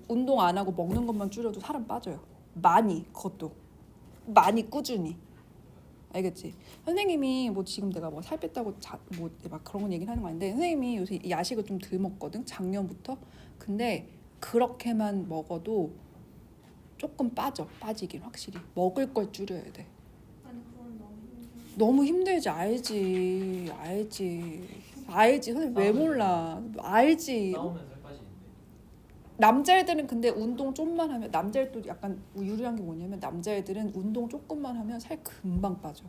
운동 안 하고 먹는 것만 줄여도 살은 빠져요. 그것도 많이 꾸준히. 알겠지? 선생님이 뭐 지금 내가 뭐 살 뺐다고 뭐 막 그런 얘기를 하는 거 아닌데, 선생님이 요새 야식을 좀 덜 먹거든. 작년부터. 근데 그렇게만 먹어도 조금 빠지긴 확실히. 먹을 걸 줄여야 돼. 아니 그건 너무 힘들어. 너무 힘들지. 알지. 선생님 왜 몰라. 알지. 싸우면 살 빠지는데. 남자애들은 근데 운동 좀만 하면, 남자애들도 약간 유리한 게 뭐냐면 남자애들은 운동 조금만 하면 살 금방 빠져.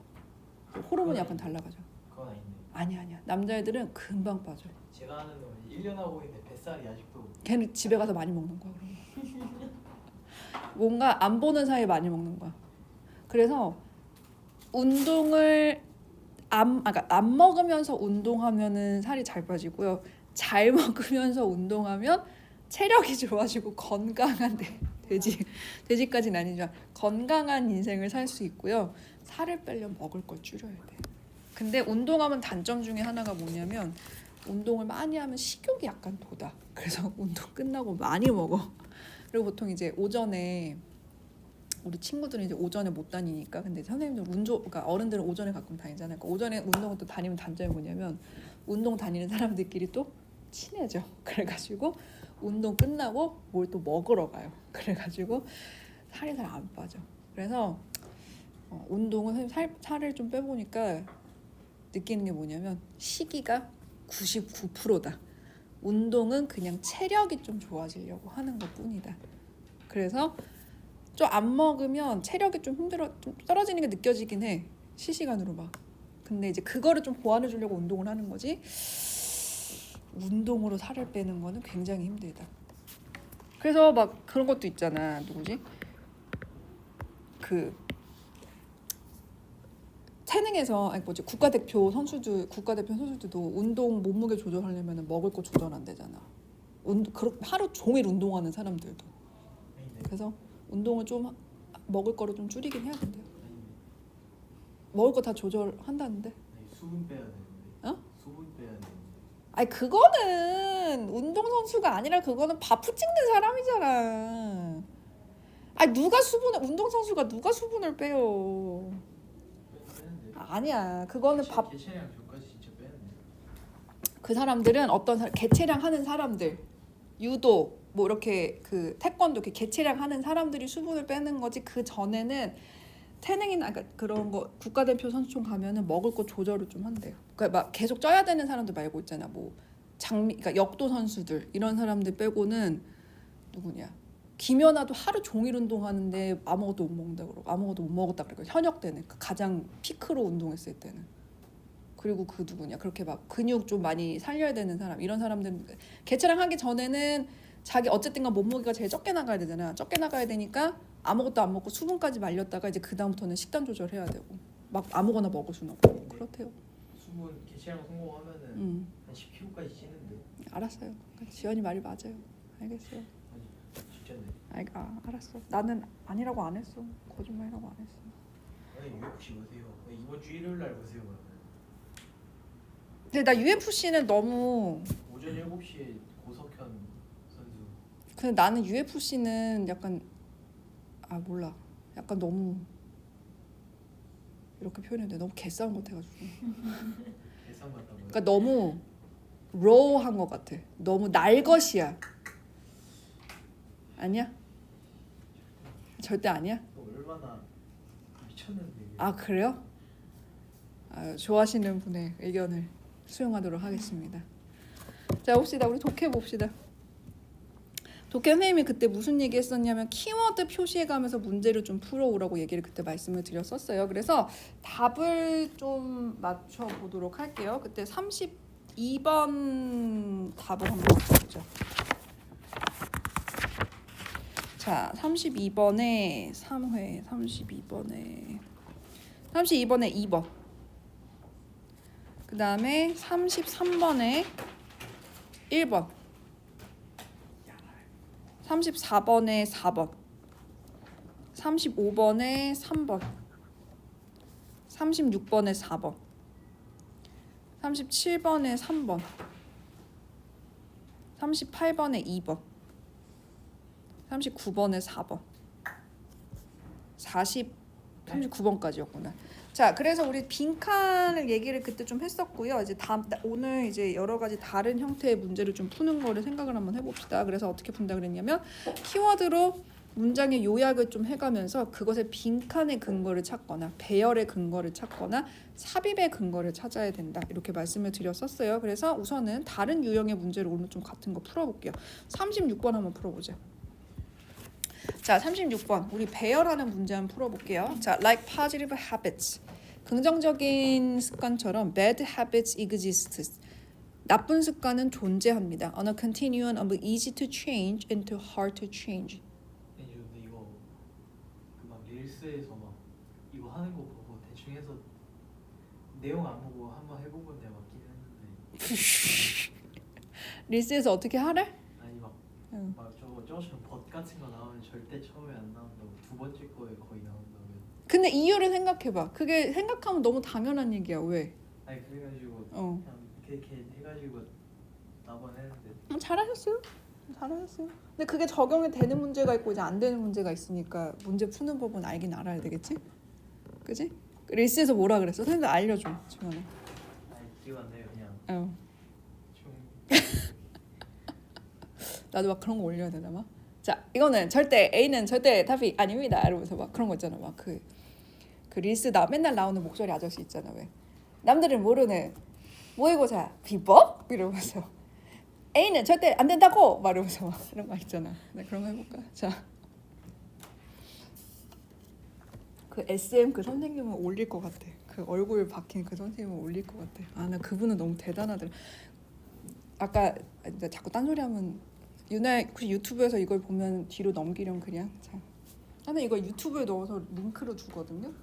호르몬이 약간 달라가죠. 그건 아닌데. 아니야. 남자애들은 금방 빠져. 제가 하는 건 1년 하고 있는데 뱃살이 아직도. 걔는 집에 가서 많이 먹는 거야. 그러면. 뭔가 안 보는 사이에 많이 먹는 거야. 그래서 운동을 안 먹으면서 운동하면은 살이 잘 빠지고요. 잘 먹으면서 운동하면 체력이 좋아지고 건강한 돼지까지는 아니지만 건강한 인생을 살 수 있고요. 살을 빼려면 먹을 걸 줄여야 돼. 근데 운동하면 단점 중에 하나가 뭐냐면, 운동을 많이 하면 식욕이 약간 돋아. 그래서 운동 끝나고 많이 먹어. 그리고 보통 이제 오전에 우리 친구들은 이제 오전에 못 다니니까 근데 선생님들 그러니까 어른들은 오전에 가끔 다니잖아요. 그러니까 오전에 운동을 또 다니면 단점이 뭐냐면 운동 다니는 사람들끼리 또 친해져. 그래가지고 운동 끝나고 뭘 또 먹으러 가요. 그래가지고 살이 잘 안 빠져. 그래서 운동은 살을 좀 빼보니까 느끼는 게 뭐냐면 시기가 99%다. 운동은 그냥 체력이 좀 좋아지려고 하는 것뿐이다. 그래서 좀 안 먹으면 체력이 좀 떨어지는 게 느껴지긴 해. 실시간으로 막. 근데 이제 그거를 좀 보완해 주려고 운동을 하는 거지. 운동으로 살을 빼는 거는 굉장히 힘들다. 그래서 막 그런 것도 있잖아. 누구지? 그 태능에서 국가대표 선수들도 운동 몸무게 조절하려면 먹을 거 조절 안 되잖아. 하루 종일 운동하는 사람들도. 아닌데. 그래서 운동을 좀 먹을 거를 좀 줄이긴 해야 된대요. 아닌데. 먹을 거 다 조절한다는데. 아니, 수분 빼야 되는데. 어? 수분 빼야 되는데. 아니 그거는 운동 선수가 아니라 그거는 바프 찍는 사람이잖아. 아니 운동 선수가 누가 수분을 빼요? 빼는데. 아니야. 그거는 개체량 전까지 진짜 빼는데. 그 사람들은 개체량 하는 사람들, 유도 뭐 이렇게 그 태권도 이렇게 개체량 하는 사람들이 수분을 빼는 거지. 그 전에는 태능이나 그런 거 국가대표 선수촌 가면은 먹을 거 조절을 좀 한대요. 그러니까 막 계속 쪄야 되는 사람들 말고 있잖아. 뭐 그러니까 역도 선수들 이런 사람들 빼고는 누구냐? 김연아도 하루 종일 운동하는데 아무것도 못 먹는다 그러고 아무것도 못 먹었다 그러고 현역 때는 가장 피크로 운동했을 때는. 그리고 그 누구냐? 그렇게 막 근육 좀 많이 살려야 되는 사람 이런 사람들은 개체량 하기 전에는 자기 어쨌든간 몸무게가 제일 적게 나가야 되잖아. 적게 나가야 되니까 아무것도 안 먹고 수분까지 말렸다가 이제 그 다음부터는 식단 조절해야 되고 막 아무거나 먹을 수는 없고 그렇대요. 수분 개체량 성공하면은 한 10kg까지 찌는데. 알았어요. 지연이 말이 맞아요. 알겠어요. 진짜네. 알았어. 나는 아니라고 안 했어. 거짓말이라고 안 했어. 아니 UFC 보세요. 이번 주 일요일 날 보세요. 그러면. 근데 나 UFC는 너무 오전 7시에 고석현 선수. 근데 나는 UFC는 약간 몰라. 약간 너무 이렇게 표현해야 돼. 너무 개싸움 같아가지고. 대상 같다고요? 그러니까 너무 로우한 것 같아. 너무 날것이야. 아니야? 절대 아니야? 얼마나 미쳤는데. 그래요? 좋아하시는 분의 의견을 수용하도록 하겠습니다. 자 봅시다. 우리 독해 봅시다. 독해 선생님이 그때 무슨 얘기 했었냐면 키워드 표시해가면서 문제를 좀 풀어오라고 얘기를 그때 말씀을 드렸었어요. 그래서 답을 좀 맞춰보도록 할게요. 그때 32번 답을 한번 맞춰보죠. 자 32번에 3회 32번에 2번 그 다음에 33번에 1번 34번에 4번 35번에 3번 36번에 4번 37번에 3번 38번에 2번 39번에 4번 39번까지였구나. 자, 그래서 우리 빈칸을 얘기를 그때 좀 했었고요. 이제 오늘 이제 여러 가지 다른 형태의 문제를 좀 푸는 거를 생각을 한번 해봅시다. 그래서 어떻게 푼다 그랬냐면 키워드로 문장의 요약을 좀 해가면서 그것의 빈칸의 근거를 찾거나 배열의 근거를 찾거나 삽입의 근거를 찾아야 된다. 이렇게 말씀을 드렸었어요. 그래서 우선은 다른 유형의 문제를 오늘 좀 같은 거 풀어볼게요. 36번 한번 풀어보자. 자, 36번 우리 배열하는 문제 한번 풀어볼게요. 자, like positive habits 긍정적인 습관처럼 bad habits exist 나쁜 습관은 존재합니다. On a continuum of easy to change into hard to change. 근데 이거 막 릴스에서 막 이거 하는 거 보고 대충 해서 내용 안 보고 한번 해본 건데 맞긴 했는데. 릴스에서 어떻게 하래? 아니 막 저거처럼 벗 같은 거 나오면 절대 처음에 안 나온다고 두 번째 거에 거의 나온다고. 근데 이유를 생각해봐. 그게 생각하면 너무 당연한 얘기야. 왜? 아니 그래가지고 어. 그냥 이렇게 해가지고 나번 했는데. 잘하셨어요. 잘하셨어요. 근데 그게 적용이 되는 문제가 있고 이제 안 되는 문제가 있으니까 문제 푸는 법은 알긴 알아야 되겠지? 그지? 릴스에서 뭐라 그랬어? 선생님들 알려줘. 지원아. 아니 기억 안 나요 그냥 어. 좀 나도 막 그런 거 올려야 되나 봐. 자, 이거는 절대 A는 절대 답이 아닙니다. 이러면서 막 그런 거 있잖아. 막 그 릴스 나 맨날 나오는 목소리 아저씨 있잖아. 왜? 남들은 모르는 모의고사 비법 이러면서 A는 절대 안 된다고 막 이러면서 막 이런 거 있잖아. 네, 그런 거 해볼까? 자, 그 SM 그 선생님은 올릴 것 같아. 그 얼굴 박힌 그 선생님은 올릴 것 같아. 아, 나 그분은 너무 대단하더라. 아까 이제 자꾸 딴소리하면 유나 혹시 유튜브에서 이걸 보면 뒤로 넘기렴 그냥. 자, 나는 이거 유튜브에 넣어서 링크로 주거든요.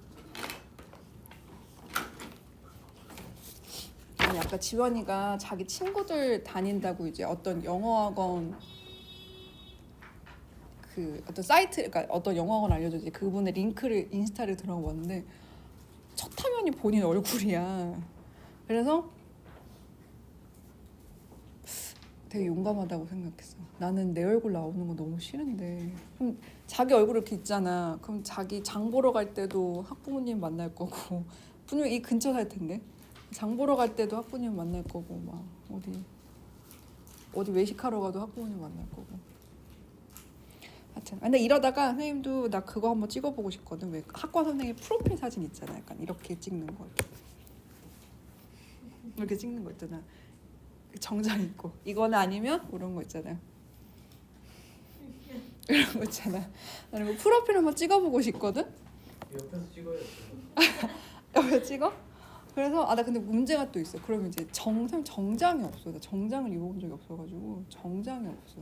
아니 아까 지원이가 자기 친구들 다닌다고 이제 어떤 영어학원 그 어떤 사이트 그러니까 어떤 영어학원 알려줬지. 그분의 링크를 인스타를 들어봤는데 첫 화면이 본인 얼굴이야. 그래서 되게 용감하다고 생각했어. 나는 내 얼굴 나오는 거 너무 싫은데. 그럼 자기 얼굴 이렇게 있잖아. 그럼 자기 장 보러 갈 때도 학부모님 만날 거고 분명히 이 근처 살 텐데 장 보러 갈 때도 학부모님 만날 거고 막 어디 외식하러 가도 학부모님 만날 거고. 하여튼 근데 이러다가 선생님도 나 그거 한번 찍어보고 싶거든. 왜 학과 선생님 프로필 사진 있잖아. 약간 이렇게 찍는 거 이렇게 찍는 거 있잖아. 정장 입고 이거는 아니면 이런 거 있잖아요. 이런 거 있잖아. 나는 뭐 프로필 한번 찍어보고 싶거든. 옆에서 찍어야 돼. 옆에 찍어? 그래서 나 근데 문제가 또 있어. 그러면 이제 정장이 없어. 나 정장을 입어본 적이 없어가지고 정장이 없어.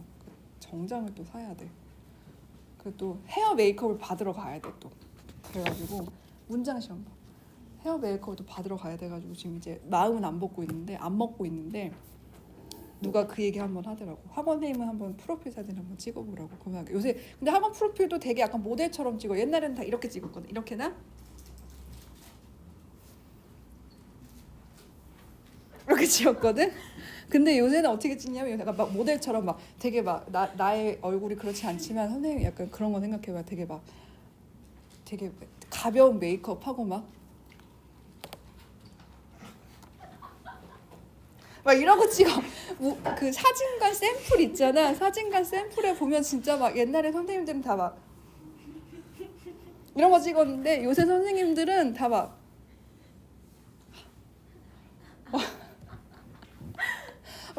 정장을 또 사야 돼. 그리고 또 헤어 메이크업을 받으러 가야 돼 또. 그래가지고 문장 시험 봐. 헤어 메이크업도 받으러 가야 돼가지고 지금 이제 마음은 안 먹고 있는데 누가 그 얘기 한번 하더라고. 학원 선생님은 한번 프로필 사진 한번 찍어보라고. 그러면 요새 근데 학원 프로필도 되게 약간 모델처럼 찍어. 옛날에는 다 이렇게 찍었거든. 이렇게나 이렇게 찍었거든. 근데 요새는 어떻게 찍냐면 약간 막 모델처럼 막 되게 막 나의 얼굴이 그렇지 않지만 선생님 약간 그런 거 생각해봐. 되게 가벼운 메이크업 하고 막 이러고 찍어. 그 사진관 샘플 있잖아. 사진관 샘플에 보면 진짜 막 옛날에 선생님들은 다 막 이런 거 찍었는데 요새 선생님들은 다 막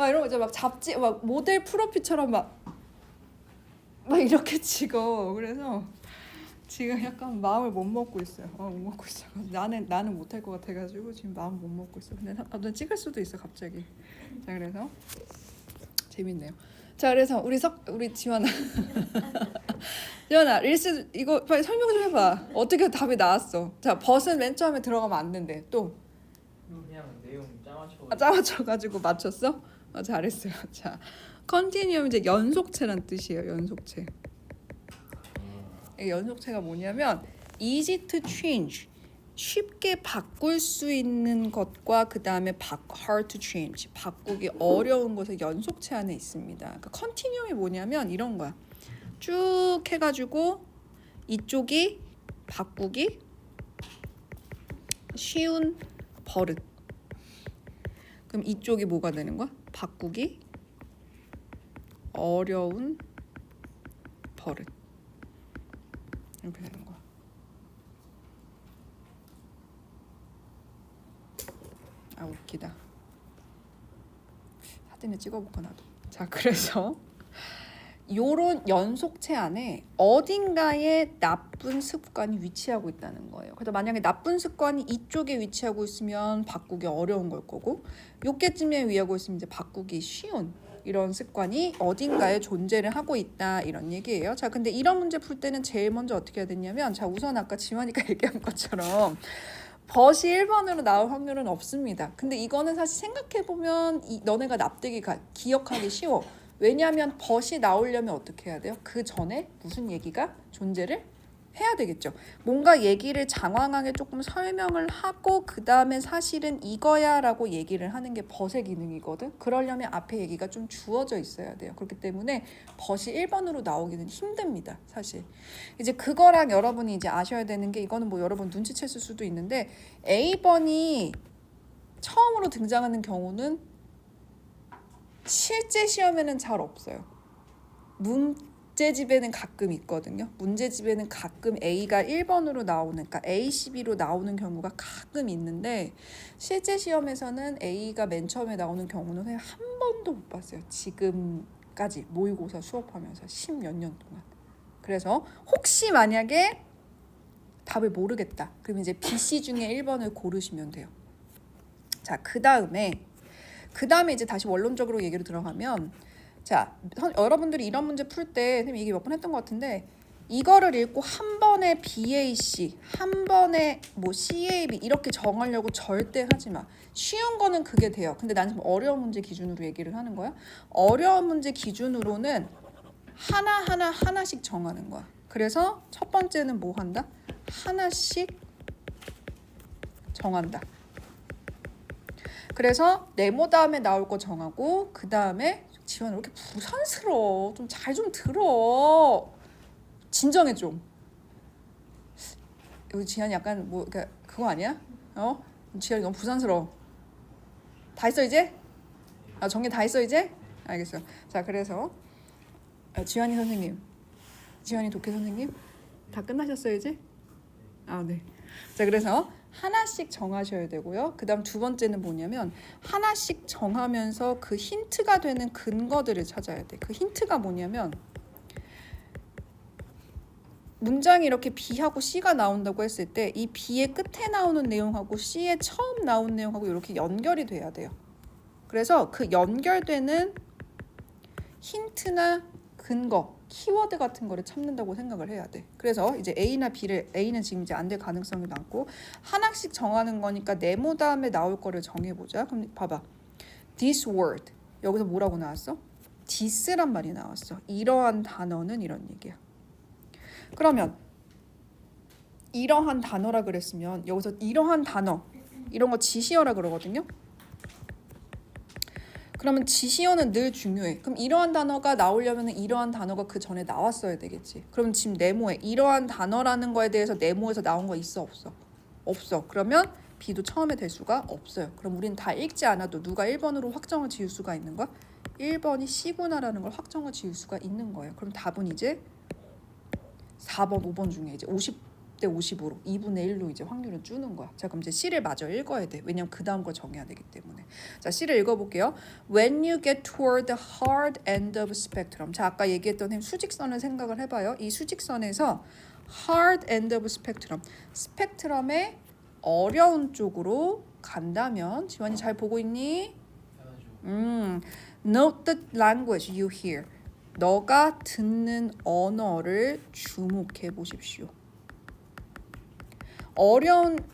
이런 거 있잖아. 막 잡지 막 모델 프로필처럼 막 이렇게 찍어. 그래서 지금 약간 마음을 못 먹고 있어요. 못 먹고 있어. 나는 못할 것 같아가지고 지금 마음 못 먹고 있어. 근데 나도 찍을 수도 있어 갑자기. 자 그래서 재밌네요. 자 그래서 우리 지원아, 지원아 릴스 이거 빨리 설명 좀 해봐. 어떻게 답이 나왔어? 자 벗은 맨 처음에 들어가면 안 된대. 또 그냥 내용 짜맞춰. 짜맞춰가지고 맞췄어? 잘했어요. 자 컨티뉴엄 이제 연속체란 뜻이에요. 연속체. 이 연속체가 뭐냐면 easy to change 쉽게 바꿀 수 있는 것과 그 다음에 hard to change 바꾸기 어려운 것의 연속체 안에 있습니다. 그러니까 컨티뉴엄이 뭐냐면 이런 거야. 쭉 해가지고 이쪽이 바꾸기 쉬운 버릇. 그럼 이쪽이 뭐가 되는 거야? 바꾸기 어려운 버릇. 이렇게 되는 거야. 아 웃기다. 사진을 찍어볼까 나도. 자 그래서 요런 연속체 안에 어딘가에 나쁜 습관이 위치하고 있다는 거예요. 그래서 만약에 나쁜 습관이 이쪽에 위치하고 있으면 바꾸기 어려운 걸 거고 요게쯤에 위하고 있으면 이제 바꾸기 쉬운 이런 습관이 어딘가에 존재를 하고 있다 이런 얘기예요. 자 근데 이런 문제 풀 때는 제일 먼저 어떻게 해야 되냐면 자 우선 아까 지원이가 얘기한 것처럼 벗이 1번으로 나올 확률은 없습니다. 근데 이거는 사실 생각해보면 너네가 기억하기 쉬워. 왜냐하면 벗이 나오려면 어떻게 해야 돼요? 그 전에 무슨 얘기가 존재를 해야 되겠죠. 뭔가 얘기를 장황하게 조금 설명을 하고 그 다음에 사실은 이거야 라고 얘기를 하는 게 벗의 기능이거든. 그러려면 앞에 얘기가 좀 주어져 있어야 돼요. 그렇기 때문에 벗이 1번으로 나오기는 힘듭니다. 사실 이제 그거랑 여러분이 이제 아셔야 되는 게 이거는 뭐 여러분 눈치챘을 수도 있는데 A번이 처음으로 등장하는 경우는 실제 시험에는 잘 없어요. 문제집에는 가끔 있거든요. 문제집에는 가끔 A가 1번으로 나오는, 그러니까 A12로 나오는 경우가 가끔 있는데 실제 시험에서는 A가 맨 처음에 나오는 경우는 그냥 한 번도 못 봤어요. 지금까지 모의고사 수업하면서 10몇 년 동안. 그래서 혹시 만약에 답을 모르겠다. 그럼 이제 B, C 중에 1번을 고르시면 돼요. 자, 그 다음에 이제 다시 원론적으로 얘기로 들어가면 자, 여러분들이 이런 문제 풀 때 선생님이 이게 몇 번 했던 것 같은데 이거를 읽고 한 번에 BAC, 한 번에 뭐 CAB 이렇게 정하려고 절대 하지 마. 쉬운 거는 그게 돼요. 근데 나는 지금 어려운 문제 기준으로 얘기를 하는 거야. 어려운 문제 기준으로는 하나씩 정하는 거야. 그래서 첫 번째는 뭐 한다? 하나씩 정한다. 그래서 네모 다음에 나올 거 정하고 그 다음에 지원이 왜 이렇게 부산스러워? 좀 잘 좀 들어. 진정해 좀. 여기 지한이 약간 뭐 그거 아니야? 지한이 너무 부산스러워. 다 했어 이제? 정리 다 했어 이제? 알겠어. 자, 그래서 지한이 선생님, 지한이 독해 선생님 다 끝나셨어요 이제? 네. 자, 그래서 하나씩 정하셔야 되고요. 그 다음 두 번째는 뭐냐면 하나씩 정하면서 그 힌트가 되는 근거들을 찾아야 돼. 그 힌트가 뭐냐면 문장이 이렇게 B하고 C가 나온다고 했을 때 이 B의 끝에 나오는 내용하고 C의 처음 나온 내용하고 이렇게 연결이 돼야 돼요. 그래서 그 연결되는 힌트나 근거, 키워드 같은 거를 찾는다고 생각을 해야 돼. 그래서 이제 A나 B를 A는 지금 이제 안 될 가능성이 많고 하나씩 정하는 거니까 네모 다음에 나올 거를 정해보자. 그럼 봐봐. This word 여기서 뭐라고 나왔어? this란 말이 나왔어. 이러한 단어는 이런 얘기야. 그러면 이러한 단어라 그랬으면 여기서 이러한 단어 이런 거 지시어라 그러거든요. 그러면 지시어는 늘 중요해. 그럼 이러한 단어가 나오려면 이러한 단어가 그 전에 나왔어야 되겠지. 그럼 지금 네모에 이러한 단어라는 거에 대해서 네모에서 나온 거 있어 없어? 없어. 그러면 B도 처음에 될 수가 없어요. 그럼 우리는 다 읽지 않아도 누가 1번으로 확정을 지을 수가 있는 거야? 1번이 C구나라는 걸 확정을 지을 수가 있는 거예요. 그럼 답은 이제 4번, 5번 중에 이제 50대 50으로 2분의 1로 이제 확률을 주는 거야. 자, 그럼 이제 C를 마저 읽어야 돼. 왜냐면 그 다음 걸 정해야 되기 때문에. 자, C를 읽어볼게요. When you get toward the hard end of spectrum. 자, 아까 얘기했던 수직선을 생각을 해봐요. 이 수직선에서 hard end of spectrum. 스펙트럼의 어려운 쪽으로 간다면 지원이 잘 보고 있니? Note the language you hear. 너가 듣는 언어를 주목해 보십시오.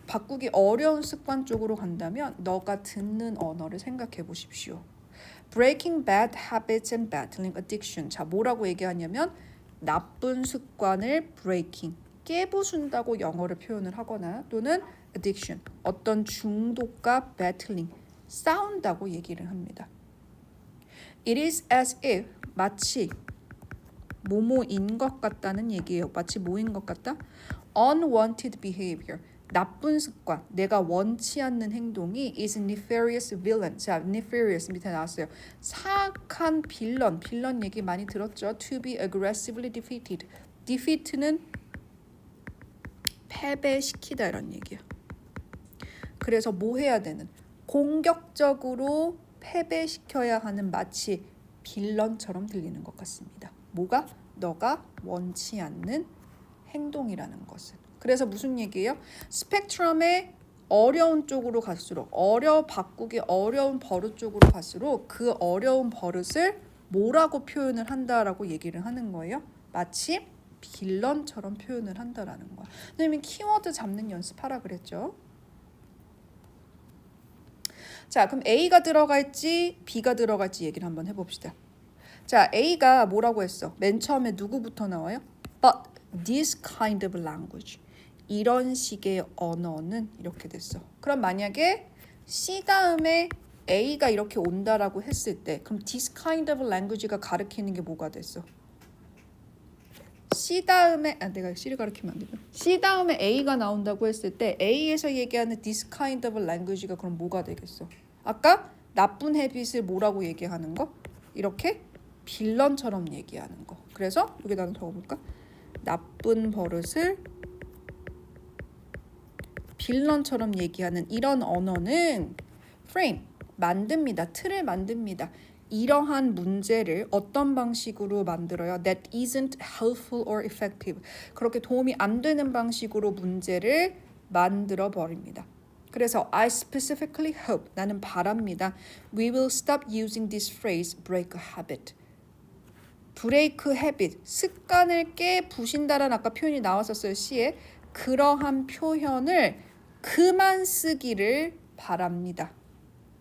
바꾸기 어려운 습관 쪽으로 간다면 너가 듣는 언어를 생각해 보십시오. Breaking bad habits and battling addiction. 자, 뭐라고 얘기하냐면 나쁜 습관을 breaking, 깨부순다고 영어를 표현을 하거나 또는 addiction, 어떤 중독과 battling, 싸운다고 얘기를 합니다. It is as if, 마치 뭐뭐인 것 같다는 얘기예요. 마치 뭐인 것 같다? Unwanted behavior, 나쁜 습관, 내가 원치 않는 행동이 is nefarious villain. 자, nefarious 밑에 나왔어요. 사악한 빌런 얘기 많이 들었죠? To be aggressively defeated. defeat는 패배시키다 이런 얘기야. 그래서 뭐 해야 되는? 공격적으로 패배시켜야 하는 마치 빌런처럼 들리는 것 같습니다. 뭐가? 너가 원치 않는 행동이라는 것은. 그래서 무슨 얘기예요? 스펙트럼의 어려운 쪽으로 갈수록 바꾸기 어려운 버릇 쪽으로 갈수록 그 어려운 버릇을 뭐라고 표현을 한다라고 얘기를 하는 거예요. 마치 빌런처럼 표현을 한다라는 거야. 선생님이 키워드 잡는 연습하라 그랬죠. 자, 그럼 A가 들어갈지 B가 들어갈지 얘기를 한번 해봅시다. 자, A가 뭐라고 했어? 맨 처음에 누구부터 나와요? But this kind of language. 이런 식의 언어는 이렇게 됐어. 그럼 만약에 C 다음에 A가 이렇게 온다라고 했을 때 그럼 this kind of language가 가리키는 게 뭐가 됐어? C 다음에 내가 C를 가리키면 안 되죠. C 다음에 A가 나온다고 했을 때 A에서 얘기하는 this kind of language가 그럼 뭐가 되겠어? 아까 나쁜 헤빗을 뭐라고 얘기하는 거? 이렇게 빌런처럼 얘기하는 거. 그래서 여기다 적어볼까? 나쁜 버릇을 빌런처럼 얘기하는 이런 언어는 frame, 만듭니다. 틀을 만듭니다. 이러한 문제를 어떤 방식으로 만들어요? That isn't helpful or effective. 그렇게 도움이 안 되는 방식으로 문제를 만들어 버립니다. 그래서 I specifically hope, 나는 바랍니다. We will stop using this phrase, break a habit. break habit, 습관을 깨 부신다라는 아까 표현이 나왔었어요. C에. 그러한 표현을 그만 쓰기를 바랍니다.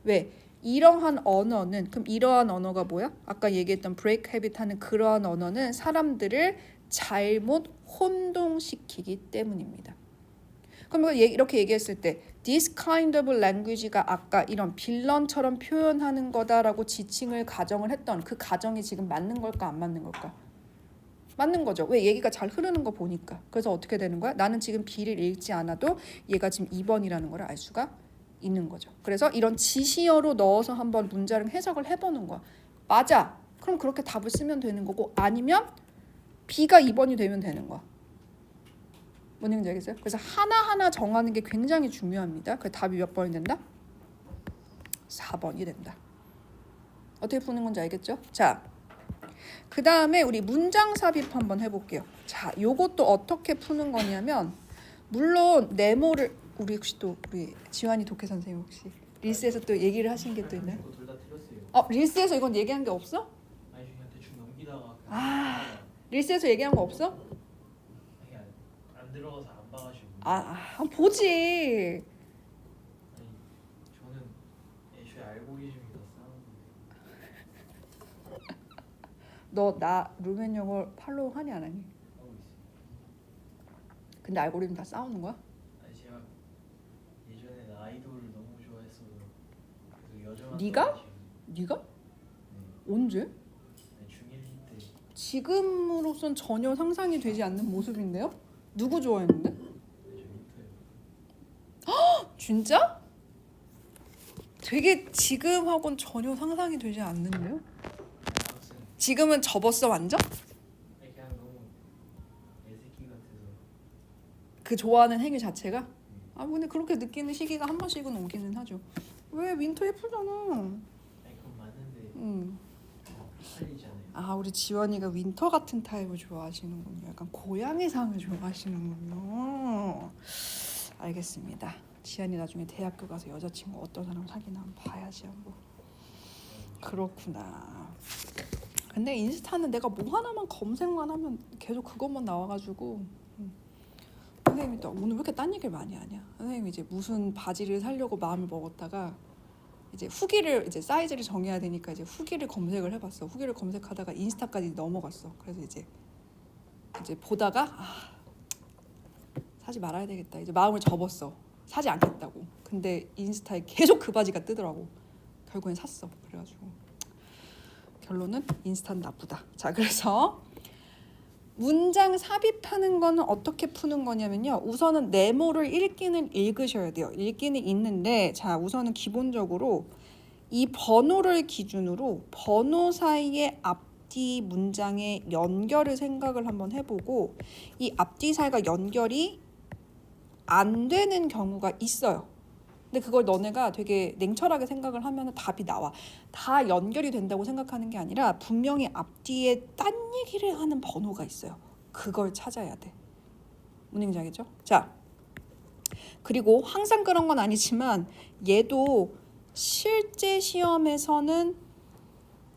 왜? 이러한 언어는 그럼 이러한 언어가 뭐야? 아까 얘기했던 break habit 하는 그러한 언어는 사람들을 잘못 혼동시키기 때문입니다. 그럼 이렇게 얘기했을 때 this kind of language가 아까 이런 빌런처럼 표현하는 거다라고 지칭을 가정을 했던 그 가정이 지금 맞는 걸까 안 맞는 걸까? 맞는 거죠. 왜? 얘기가 잘 흐르는 거 보니까. 그래서 어떻게 되는 거야? 나는 지금 B를 읽지 않아도 얘가 지금 2번이라는 걸 알 수가 있는 거죠. 그래서 이런 지시어로 넣어서 한번 문장을 해석을 해보는 거야. 맞아. 그럼 그렇게 답을 쓰면 되는 거고 아니면 B가 2번이 되면 되는 거야. 뭔 얘기인지 알겠어요? 그래서 하나하나 정하는 게 굉장히 중요합니다. 그 답이 몇 번이 된다? 4번이 된다. 어떻게 푸는 건지 알겠죠? 자, 그 다음에 우리 문장 삽입 한번 해볼게요. 자, 요것도 어떻게 푸는 거냐면 물론 네모를 우리 혹시 또 우리 지환이 독해 선생님 혹시 릴스에서 또 얘기를 하신 게 또 있나요? 둘다 틀렸어요. 릴스에서 이건 얘기한 게 없어? 아니 그냥 대충 넘기다가 릴스에서 얘기한 거 없어? 그냥 안 들어가서 안 봐가지고. 한번 보지. 아니 저는 애초에 알고리즘이 더 싸우는데 너 나 루멘 영어 팔로우 하니 안 하니? 하고 있어요. 근데 알고리즘 다 싸우는 거야? 아니 제가 예전에 아이돌을 너무 좋아했어서 그래서 여자만 네가? 떠가지고. 네가? 네. 언제? 아니, 중1 때 지금으로선 전혀 상상이 되지 않는 모습인데요? 누구 좋아했는데? 저 인터뷰. 진짜? 되게 지금하고는 전혀 상상이 되지 않는데요? 아무튼 지금은 접었어 완전? 그냥 너무 애새끼 같아서. 그 좋아하는 행위 자체가? 근데 그렇게 느끼는 시기가 한 번씩은 오기는 하죠. 왜? 윈터 예쁘잖아. 아니 그건 맞는데 헷갈리잖아요. 우리 지원이가 윈터 같은 타입을 좋아하시는군요. 약간 고양이상을 좋아하시는군요. 알겠습니다. 지안이 나중에 대학교 가서 여자친구 어떤 사람 사귀나 한번 봐야지 한번. 그렇구나. 근데 인스타는 내가 뭐 하나만 검색만 하면 계속 그것만 나와가지고 선생님이 또 오늘 왜 이렇게 딴 얘기를 많이 하냐. 선생님이 이제 무슨 바지를 사려고 마음을 먹었다가 이제 후기를 이제 사이즈를 정해야 되니까 이제 후기를 검색을 해봤어. 후기를 검색하다가 인스타까지 넘어갔어. 그래서 이제 보다가 사지 말아야 되겠다. 이제 마음을 접었어. 사지 않겠다고. 근데 인스타에 계속 그 바지가 뜨더라고. 결국엔 샀어. 그래가지고 결론은 인스타는 나쁘다. 자, 그래서 문장 삽입하는 거는 어떻게 푸는 거냐면요. 우선은 네모를 읽기는 읽으셔야 돼요. 읽기는 읽는데 자, 우선은 기본적으로 이 번호를 기준으로 번호 사이의 앞뒤 문장의 연결을 생각을 한번 해보고 이 앞뒤 사이가 연결이 안 되는 경우가 있어요. 근데 그걸 너네가 되게 냉철하게 생각을 하면 답이 나와. 다 연결이 된다고 생각하는 게 아니라 분명히 앞뒤에 딴 얘기를 하는 번호가 있어요. 그걸 찾아야 돼. 무슨 얘기인지 알겠죠? 자, 그리고 항상 그런 건 아니지만 얘도 실제 시험에서는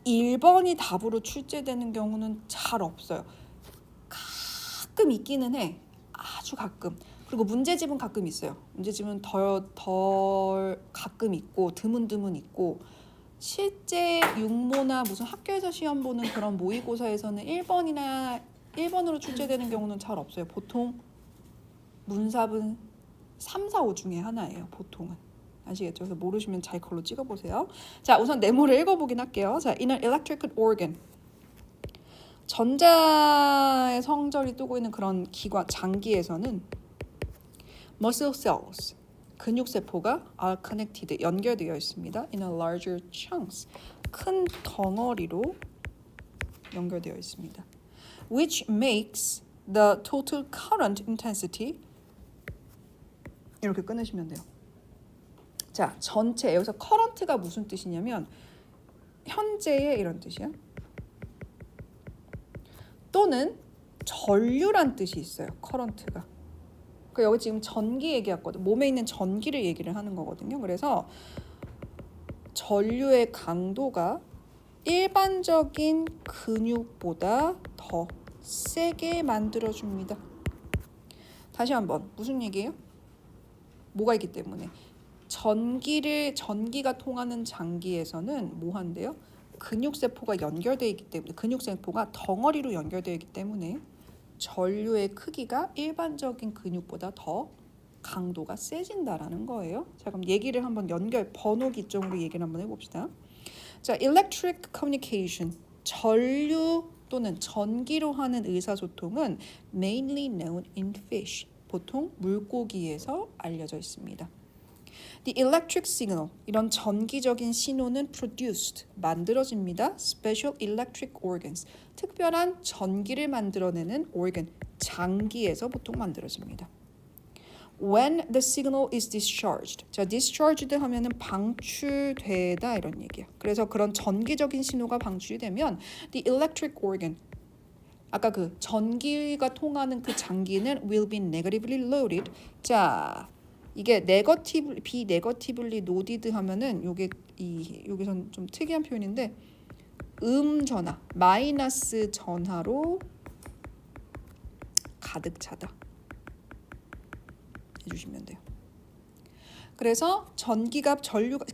1번이 답으로 출제되는 경우는 잘 없어요. 가끔 있기는 해. 아주 가끔. 그리고 문제집은 가끔 있어요. 문제집은 덜 가끔 있고 드문 있고 실제 육모나 무슨 학교에서 시험 보는 그런 모의고사에서는 1번이나 1번으로 출제되는 경우는 잘 없어요. 보통 문sab은 3, 4, 5 중에 하나예요. 보통은. 아시겠죠? 그래서 모르시면 잘 걸로 찍어보세요. 자, 우선 네모를 읽어보긴 할게요. 자, in an electrical organ. 전자의 성질이 뜨고 있는 그런 기관, 장기에서는 muscle cells, 근육세포가 are connected, 연결되어 있습니다. in a larger chunks, 큰 덩어리로 연결되어 있습니다. which makes the total current intensity 이렇게 끊으시면 돼요. 자, 전체 여기서 current가 무슨 뜻이냐면 현재의 이런 뜻이야. 또는 전류란 뜻이 있어요. current가. 그 여기 지금 전기 얘기했거든. 몸에 있는 전기를 얘기를 하는 거거든요. 그래서 전류의 강도가 일반적인 근육보다 더 세게 만들어줍니다. 다시 한번 무슨 얘기예요? 뭐가 있기 때문에 전기가 통하는 장기에서는 뭐 한대요? 근육세포가 연결되어 있기 때문에 근육세포가 덩어리로 연결되어 있기 때문에 전류의 크기가 일반적인 근육보다 더 강도가 세진다라는 거예요. 자, 그럼 얘기를 한번 번호 기점으로 얘기를 한번 해봅시다. 자, electric communication, 전류 또는 전기로 하는 의사소통은 mainly known in fish, 보통 물고기에서 알려져 있습니다. The electric signal, 이런 전기적인 신호는 produced, 만들어집니다. Special electric organs, 특별한 전기를 만들어내는 organ, 장기에서 보통 만들어집니다. When the signal is discharged, 자, discharged 하면은 방출되다 이런 얘기야. 그래서 그런 전기적인 신호가 방출이 되면 the electric organ, 아까 그 전기가 통하는 그 장기는 will be negatively loaded. 자, 이게 be negatively loaded 하면은 여기선 좀 특이한 표현인데 전하, 마이너스 전하로 가득 차다 해주시면 돼요. 그래서 전류가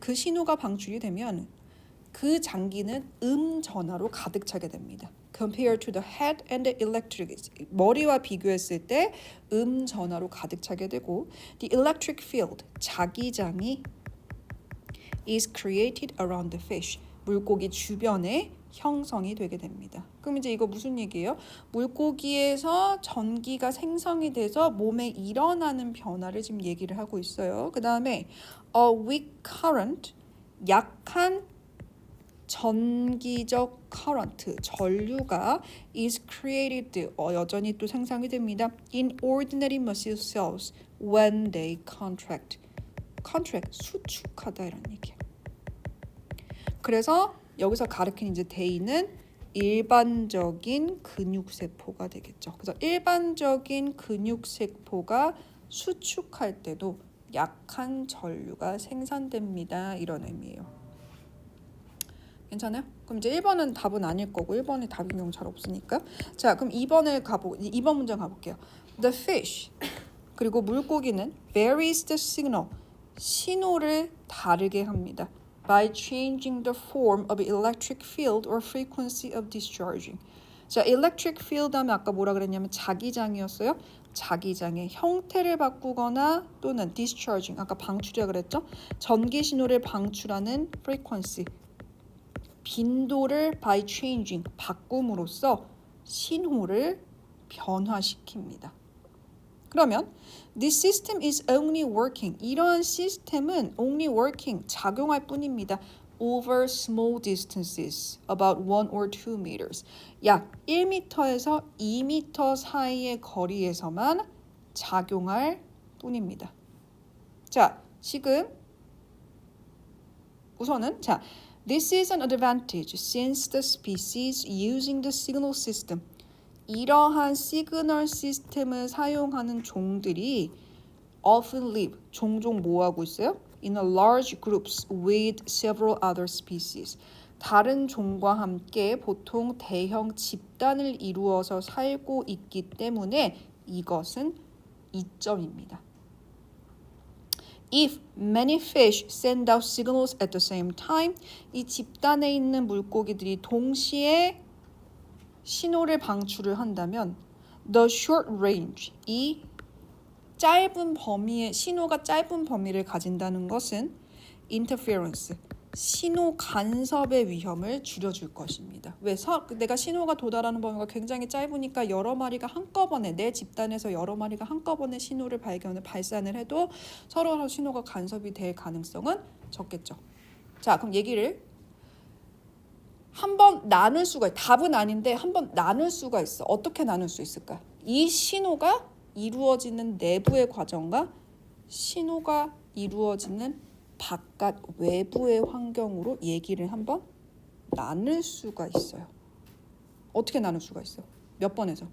그 신호가 방출이 되면 그 장기는 전하로 가득 차게 됩니다. Compared to the head and the electric, 머리와 비교했을 때 전하로 가득 차게 되고 the electric field, 자기장이 is created around the fish, 물고기 주변에 형성이 되게 됩니다. 그럼 이제 이거 무슨 얘기예요? 물고기에서 전기가 생성이 돼서 몸에 일어나는 변화를 지금 얘기를 하고 있어요. 그 다음에 a weak current, 약한 전기적 current, 전류가 is created, 여전히 또 생성이 됩니다. in ordinary muscle cells when they contract. 수축하다 이런 얘기야. 그래서 여기서 가리킨 이제 대의는 일반적인 근육세포가 되겠죠. 그래서 일반적인 근육세포가 수축할 때도 약한 전류가 생산됩니다. 이런 의미예요. 괜찮아요? 그럼 이제 1번은 답은 아닐 거고 1번에 답인 경우 잘 없으니까. 자, 그럼 2번 문장 가볼게요. The fish, 그리고 물고기는 varies the signal, 신호를 다르게 합니다. by changing the form of electric field or frequency of discharging. 자, electric field 하면 아까 뭐라 그랬냐면 자기장이었어요. 자기장의 형태를 바꾸거나 또는 discharging, 아까 방출이라 그랬죠. 전기 신호를 방출하는 frequency, 빈도를 by changing, 바꿈으로써 신호를 변화시킵니다. 그러면 this system is only working, 이러한 시스템은 only working, 작용할 뿐입니다. over small distances, about 1 or 2 meters, 약 1m에서 2m 사이의 거리에서만 작용할 뿐입니다. 자, 지금 우선은 this is an advantage since the species using the signal system, 이러한 시그널 시스템을 사용하는 종들이 often live, 종종 뭐하고 있어요? in a large groups with several other species, 다른 종과 함께 보통 대형 집단을 이루어서 살고 있기 때문에 이것은 이점입니다. If many fish send out signals at the same time, 이 집단에 있는 물고기들이 동시에 신호를 방출을 한다면 the short range, 이 짧은 범위의 신호가 짧은 범위를 가진다는 것은 interference, 신호 간섭의 위험을 줄여줄 것입니다. 왜? 내가 신호가 도달하는 범위가 굉장히 짧으니까 여러 마리가 한꺼번에 내 집단에서 여러 마리가 한꺼번에 신호를 발산을 해도 서로 신호가 간섭이 될 가능성은 적겠죠. 자, 그럼 얘기를 한번 나눌 수가 있어. 답은 아닌데 한번 나눌 수가 있어. 어떻게 나눌 수 있을까? 이 신호가 이루어지는 내부의 과정과 신호가 이루어지는 바깥 외부의 환경으로 얘기를 한번 나눌 수가 있어요. 어떻게 나눌 수가 있어? 몇 번에서?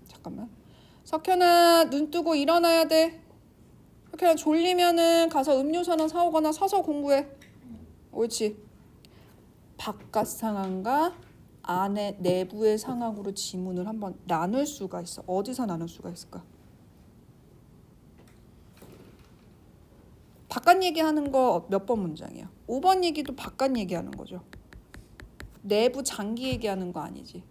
잠깐만. 석현아, 눈 뜨고 일어나야 돼. 석현아, 졸리면은 가서 음료수나 사오거나 서서 공부해. 옳지. 바깥 상황과 안에 내부의 상황으로 지문을 한번 나눌 수가 있어. 어디서 나눌 수가 있을까? 바깥 얘기하는 거 몇 번 문장이야? 5번 얘기도 바깥 얘기하는 거죠. 내부 장기 얘기하는 거 아니지.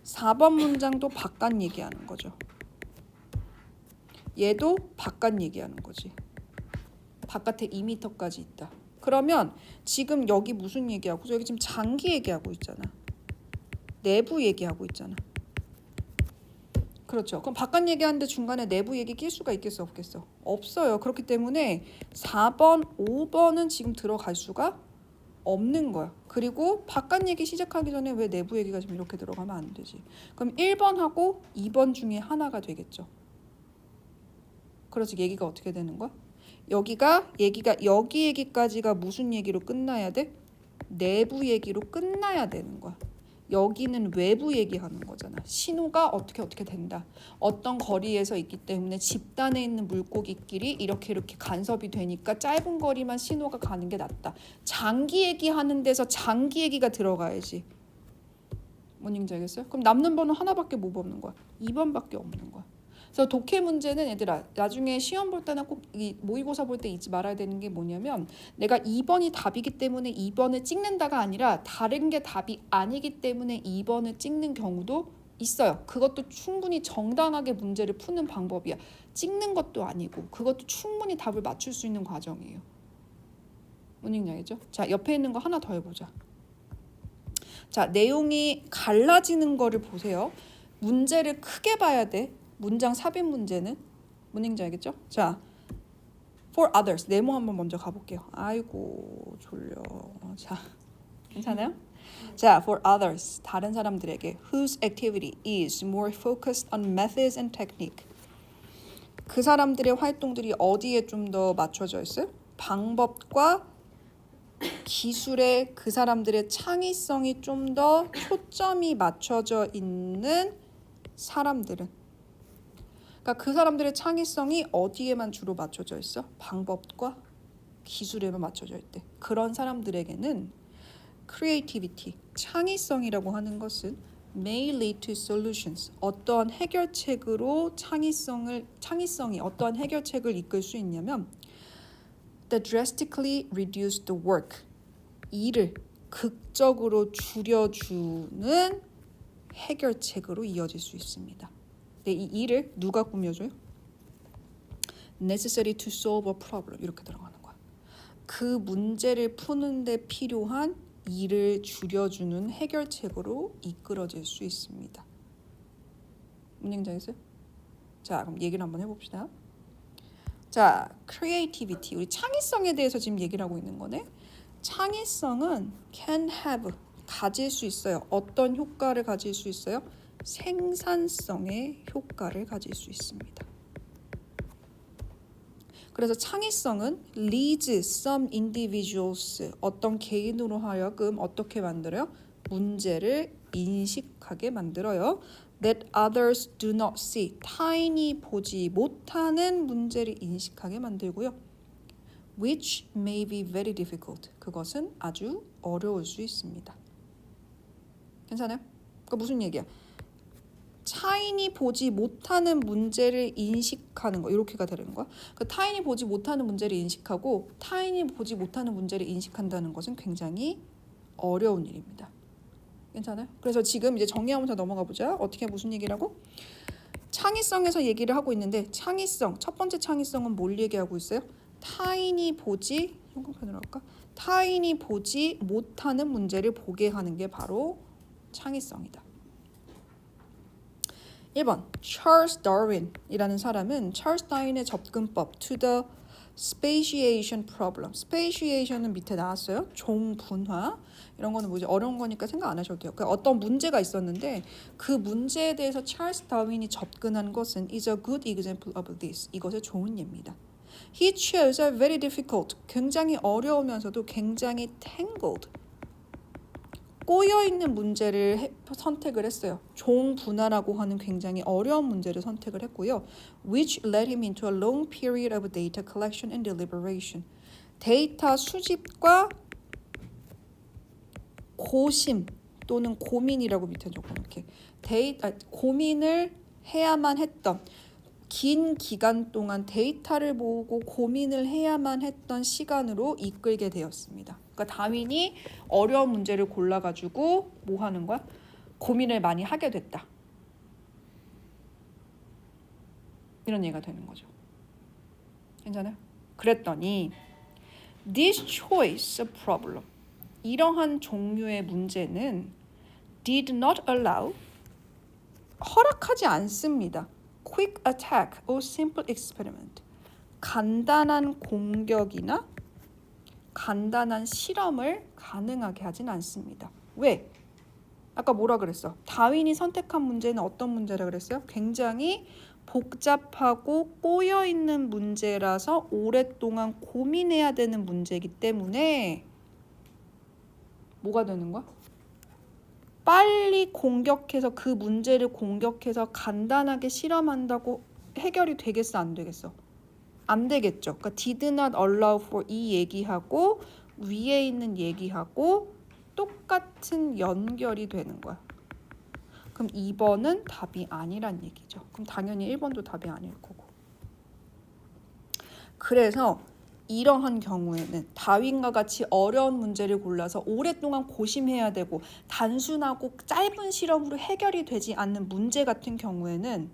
4번 문장도 바깥 얘기하는 거죠. 얘도 바깥 얘기하는 거지. 바깥에 2m까지 있다. 그러면 지금 여기 무슨 얘기하고 여기 지금 장기 얘기하고 있잖아. 내부 얘기하고 있잖아. 그렇죠. 그럼 바깥 얘기하는데 중간에 내부 얘기 낄 수가 있겠어 없겠어? 없어요. 그렇기 때문에 4번, 5번은 지금 들어갈 수가 없는 거야. 그리고 바깥 얘기 시작하기 전에 왜 내부 얘기가 지금 이렇게 들어가면 안 되지? 그럼 1번하고 2번 중에 하나가 되겠죠. 그래서 얘기가 어떻게 되는 거야? 얘기가 여기 얘기까지가 무슨 얘기로 끝나야 돼? 내부 얘기로 끝나야 되는 거야. 여기는 외부 얘기하는 거잖아. 신호가 어떻게 된다. 어떤 거리에서 있기 때문에 집단에 있는 물고기끼리 이렇게 간섭이 되니까 짧은 거리만 신호가 가는 게 낫다. 장기 얘기하는 데서 장기 얘기가 들어가야지. 뭔지 알겠어요? 그럼 남는 번은 하나밖에 못 없는 거야. 2번밖에 없는 거야. 그래서 독해 문제는 얘들아 나중에 시험 볼 때나 꼭 이 모의고사 볼 때 잊지 말아야 되는 게 뭐냐면 내가 2번이 답이기 때문에 2번을 찍는다가 아니라 다른 게 답이 아니기 때문에 2번을 찍는 경우도 있어요. 그것도 충분히 정당하게 문제를 푸는 방법이야. 찍는 것도 아니고 그것도 충분히 답을 맞출 수 있는 과정이에요. 뭔지 알겠죠? 자, 옆에 있는 거 하나 더 해보자. 자, 내용이 갈라지는 거를 보세요. 문제를 크게 봐야 돼. 문장 삽입 문제는 뭔지 알겠죠? 자, for others 네모 한번 먼저 가볼게요. 아이고 졸려. 자, 괜찮아요? 자, for others 다른 사람들에게 whose activity is more focused on methods and technique. 그 사람들의 활동들이 어디에 좀 더 맞춰져 있어요? 방법과 기술에 그 사람들의 창의성이 좀 더 초점이 맞춰져 있는 사람들은 그러니까 그 사람들의 창의성이 어디에만 주로 맞춰져 있어? 방법과 기술에만 맞춰져 있대. 그런 사람들에게는 creativity, 창의성이라고 하는 것은 may lead to solutions, 어떠한 해결책으로 창의성이 어떠한 해결책을 이끌 수 있냐면 that drastically reduce the work, 일을 극적으로 줄여주는 해결책으로 이어질 수 있습니다. 이 일을 누가 꾸며줘요? necessary to solve a problem 이렇게 들어가는 거야. 그 문제를 푸는데 필요한 일을 줄여주는 해결책으로 이끌어질 수 있습니다. 문장 있어요? 자, 그럼 얘기를 한번 해봅시다. 자, creativity 우리 창의성에 대해서 지금 얘기를 하고 있는 거네. 창의성은 can have 가질 수 있어요. 어떤 효과를 가질 수 있어요? 생산성의 효과를 가질 수 있습니다. 그래서 창의성은 leads some individuals 어떤 개인으로 하여금 어떻게 만들어요? 문제를 인식하게 만들어요. that others do not see 타인이 보지 못하는 문제를 인식하게 만들고요. which may be very difficult 그것은 아주 어려울 수 있습니다. 괜찮아요? 그러니까 무슨 얘기야? 타인이 보지 못하는 문제를 인식하는 거 이렇게가 되는 거야. 그 타인이 보지 못하는 문제를 인식하고 타인이 보지 못하는 문제를 인식한다는 것은 굉장히 어려운 일입니다. 괜찮아요? 그래서 지금 이제 정리하면서 넘어가 보자. 어떻게 무슨 얘기라고? 창의성에서 얘기를 하고 있는데 창의성 첫 번째 창의성은 뭘 얘기하고 있어요? 타인이 보지 형광펜으로 할까? 타인이 보지 못하는 문제를 보게 하는 게 바로 창의성이다. 1번 찰스 다윈이라는 사람은 찰스 다윈의 접근법 to the speciation problem. speciation은 밑에 나왔어요. 종분화 이런 거는 뭐지 어려운 거니까 생각 안 하셔도 돼요. 그러니까 어떤 문제가 있었는데 그 문제에 대해서 찰스 다윈이 접근한 것은 is a good example of this. 이것의 좋은 예입니다. He chose a very difficult, 굉장히 어려우면서도 굉장히 tangled, 꼬여있는 문제를 선택을 했어요. 종분화라고 하는 굉장히 어려운 문제를 선택을 했고요. Which led him into a long period of data collection and deliberation. 데이터 수집과 고심 또는 고민이라고 밑에 적어놓게 고민을 해야만 했던 긴 기간 동안 데이터를 보고 고민을 해야만 했던 시간으로 이끌게 되었습니다. 그러니까 다윈이 어려운 문제를 골라가지고 뭐 하는 거야? 고민을 많이 하게 됐다. 이런 얘기가 되는 거죠. 괜찮아요? 그랬더니 this choice of problem, 이러한 종류의 문제는 did not allow, 허락하지 않습니다. quick attack or simple experiment, 간단한 공격이나 간단한 실험을 가능하게 하진 않습니다. 왜? 아까 뭐라 그랬어? 다윈이 선택한 문제는 어떤 문제라 그랬어요? 굉장히 복잡하고 꼬여있는 문제라서 오랫동안 고민해야 되는 문제이기 때문에 뭐가 되는 거야? 빨리 공격해서 그 문제를 공격해서 간단하게 실험한다고 해결이 되겠어? 안 되겠어? 안 되겠죠. 그러니까 did not allow for 이 얘기하고 위에 있는 얘기하고 똑같은 연결이 되는 거야. 그럼 2번은 답이 아니란 얘기죠. 그럼 당연히 1번도 답이 아닐 거고. 그래서 이러한 경우에는 다윈과 같이 어려운 문제를 골라서 오랫동안 고심해야 되고 단순하고 짧은 실험으로 해결이 되지 않는 문제 같은 경우에는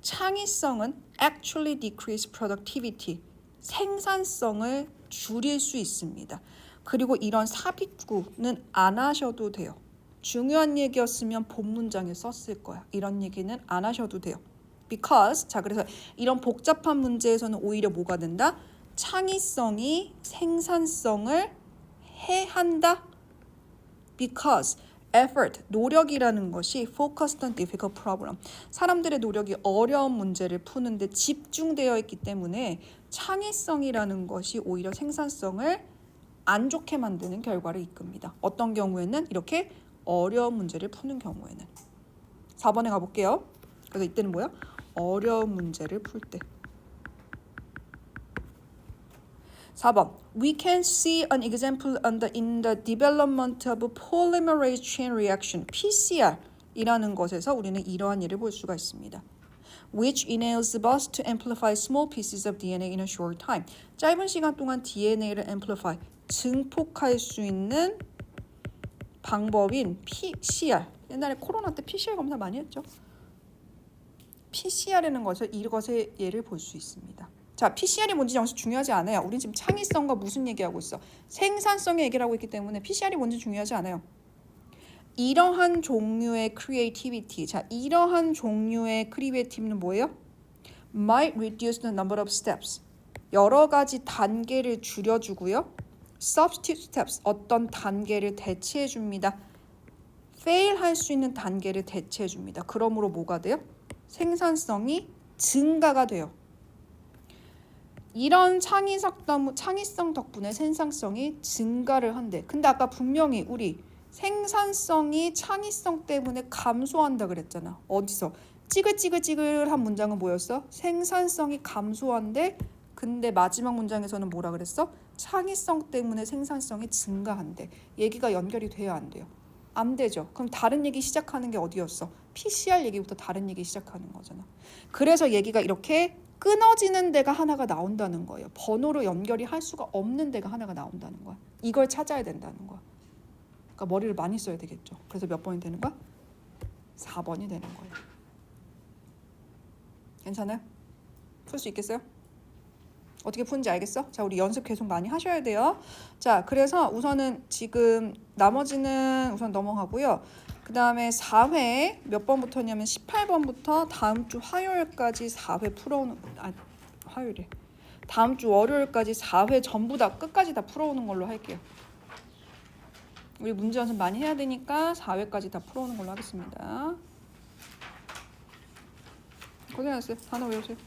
창의성은 actually decrease productivity, 생산성을 줄일 수 있습니다. 그리고 이런 삽입구는 안 하셔도 돼요. 중요한 얘기였으면 본 문장에 썼을 거야. 이런 얘기는 안 하셔도 돼요. Because, 자 그래서 이런 복잡한 문제에서는 오히려 뭐가 된다? 창의성이 생산성을 해한다. Because effort, 노력이라는 것이 focused on difficult problem. 사람들의 노력이 어려운 문제를 푸는데 집중되어 있기 때문에 창의성이라는 것이 오히려 생산성을 안 좋게 만드는 결과를 이끕니다. 어떤 경우에는 이렇게 어려운 문제를 푸는 경우에는. 4번에 가볼게요. 그래서 이때는 뭐야? 어려운 문제를 풀 때. 4번. We can see an example in the development of polymerase chain reaction, PCR 이라는 것에서 우리는 이러한 예를 볼 수가 있습니다. Which enables us to amplify small pieces of DNA in a short time. 짧은 시간 동안 DNA를 amplify, 증폭할 수 있는 방법인 PCR. 옛날에 코로나 때 PCR 검사 많이 했죠. PCR이라는 것을 이것의 예를 볼 수 있습니다. 자, PCR이 뭔지 정말 중요하지 않아요. 우린 지금 창의성과 무슨 얘기하고 있어? 생산성의 얘기를 하고 있기 때문에 PCR이 뭔지 중요하지 않아요. 이러한 종류의 creativity, 자, 이러한 종류의 creativity는 뭐예요? Might reduce the number of steps. 여러 가지 단계를 줄여주고요. Substitute steps, 어떤 단계를 대체해줍니다. fail 할 수 있는 단계를 대체해줍니다. 그러므로 뭐가 돼요? 생산성이 증가가 돼요. 이런 창의성 덕분에 생산성이 증가를 한대. 근데 아까 분명히 우리 생산성이 창의성 때문에 감소한다 그랬잖아. 어디서? 찌글찌글한 문장은 뭐였어? 생산성이 감소한데 근데 마지막 문장에서는 뭐라 그랬어? 창의성 때문에 생산성이 증가한대. 얘기가 연결이 돼야 안 돼요. 안 되죠. 그럼 다른 얘기 시작하는 게 어디였어? PCR 얘기부터 다른 얘기 시작하는 거잖아. 그래서 얘기가 이렇게 끊어지는 데가 하나가 나온다는 거예요. 번호로 연결이 할 수가 없는 데가 하나가 나온다는 거야. 이걸 찾아야 된다는 거야. 그러니까 머리를 많이 써야 되겠죠. 그래서 몇 번이 되는 거야? 4번이 되는 거예요. 괜찮아요? 풀 수 있겠어요? 어떻게 푸는지 알겠어? 자, 우리 연습 계속 많이 하셔야 돼요. 자, 그래서 우선은 지금 나머지는 우선 넘어가고요. 그 다음에 4회 몇 번부터냐면 18번부터 다음 주 화요일까지 4회 풀어오는, 화요일에. 다음 주 월요일까지 4회 전부 다 끝까지 다 풀어오는 걸로 할게요. 우리 문제 연습 많이 해야 되니까 4회까지 다 풀어오는 걸로 하겠습니다. 고생하셨어요. 단어 외우세요.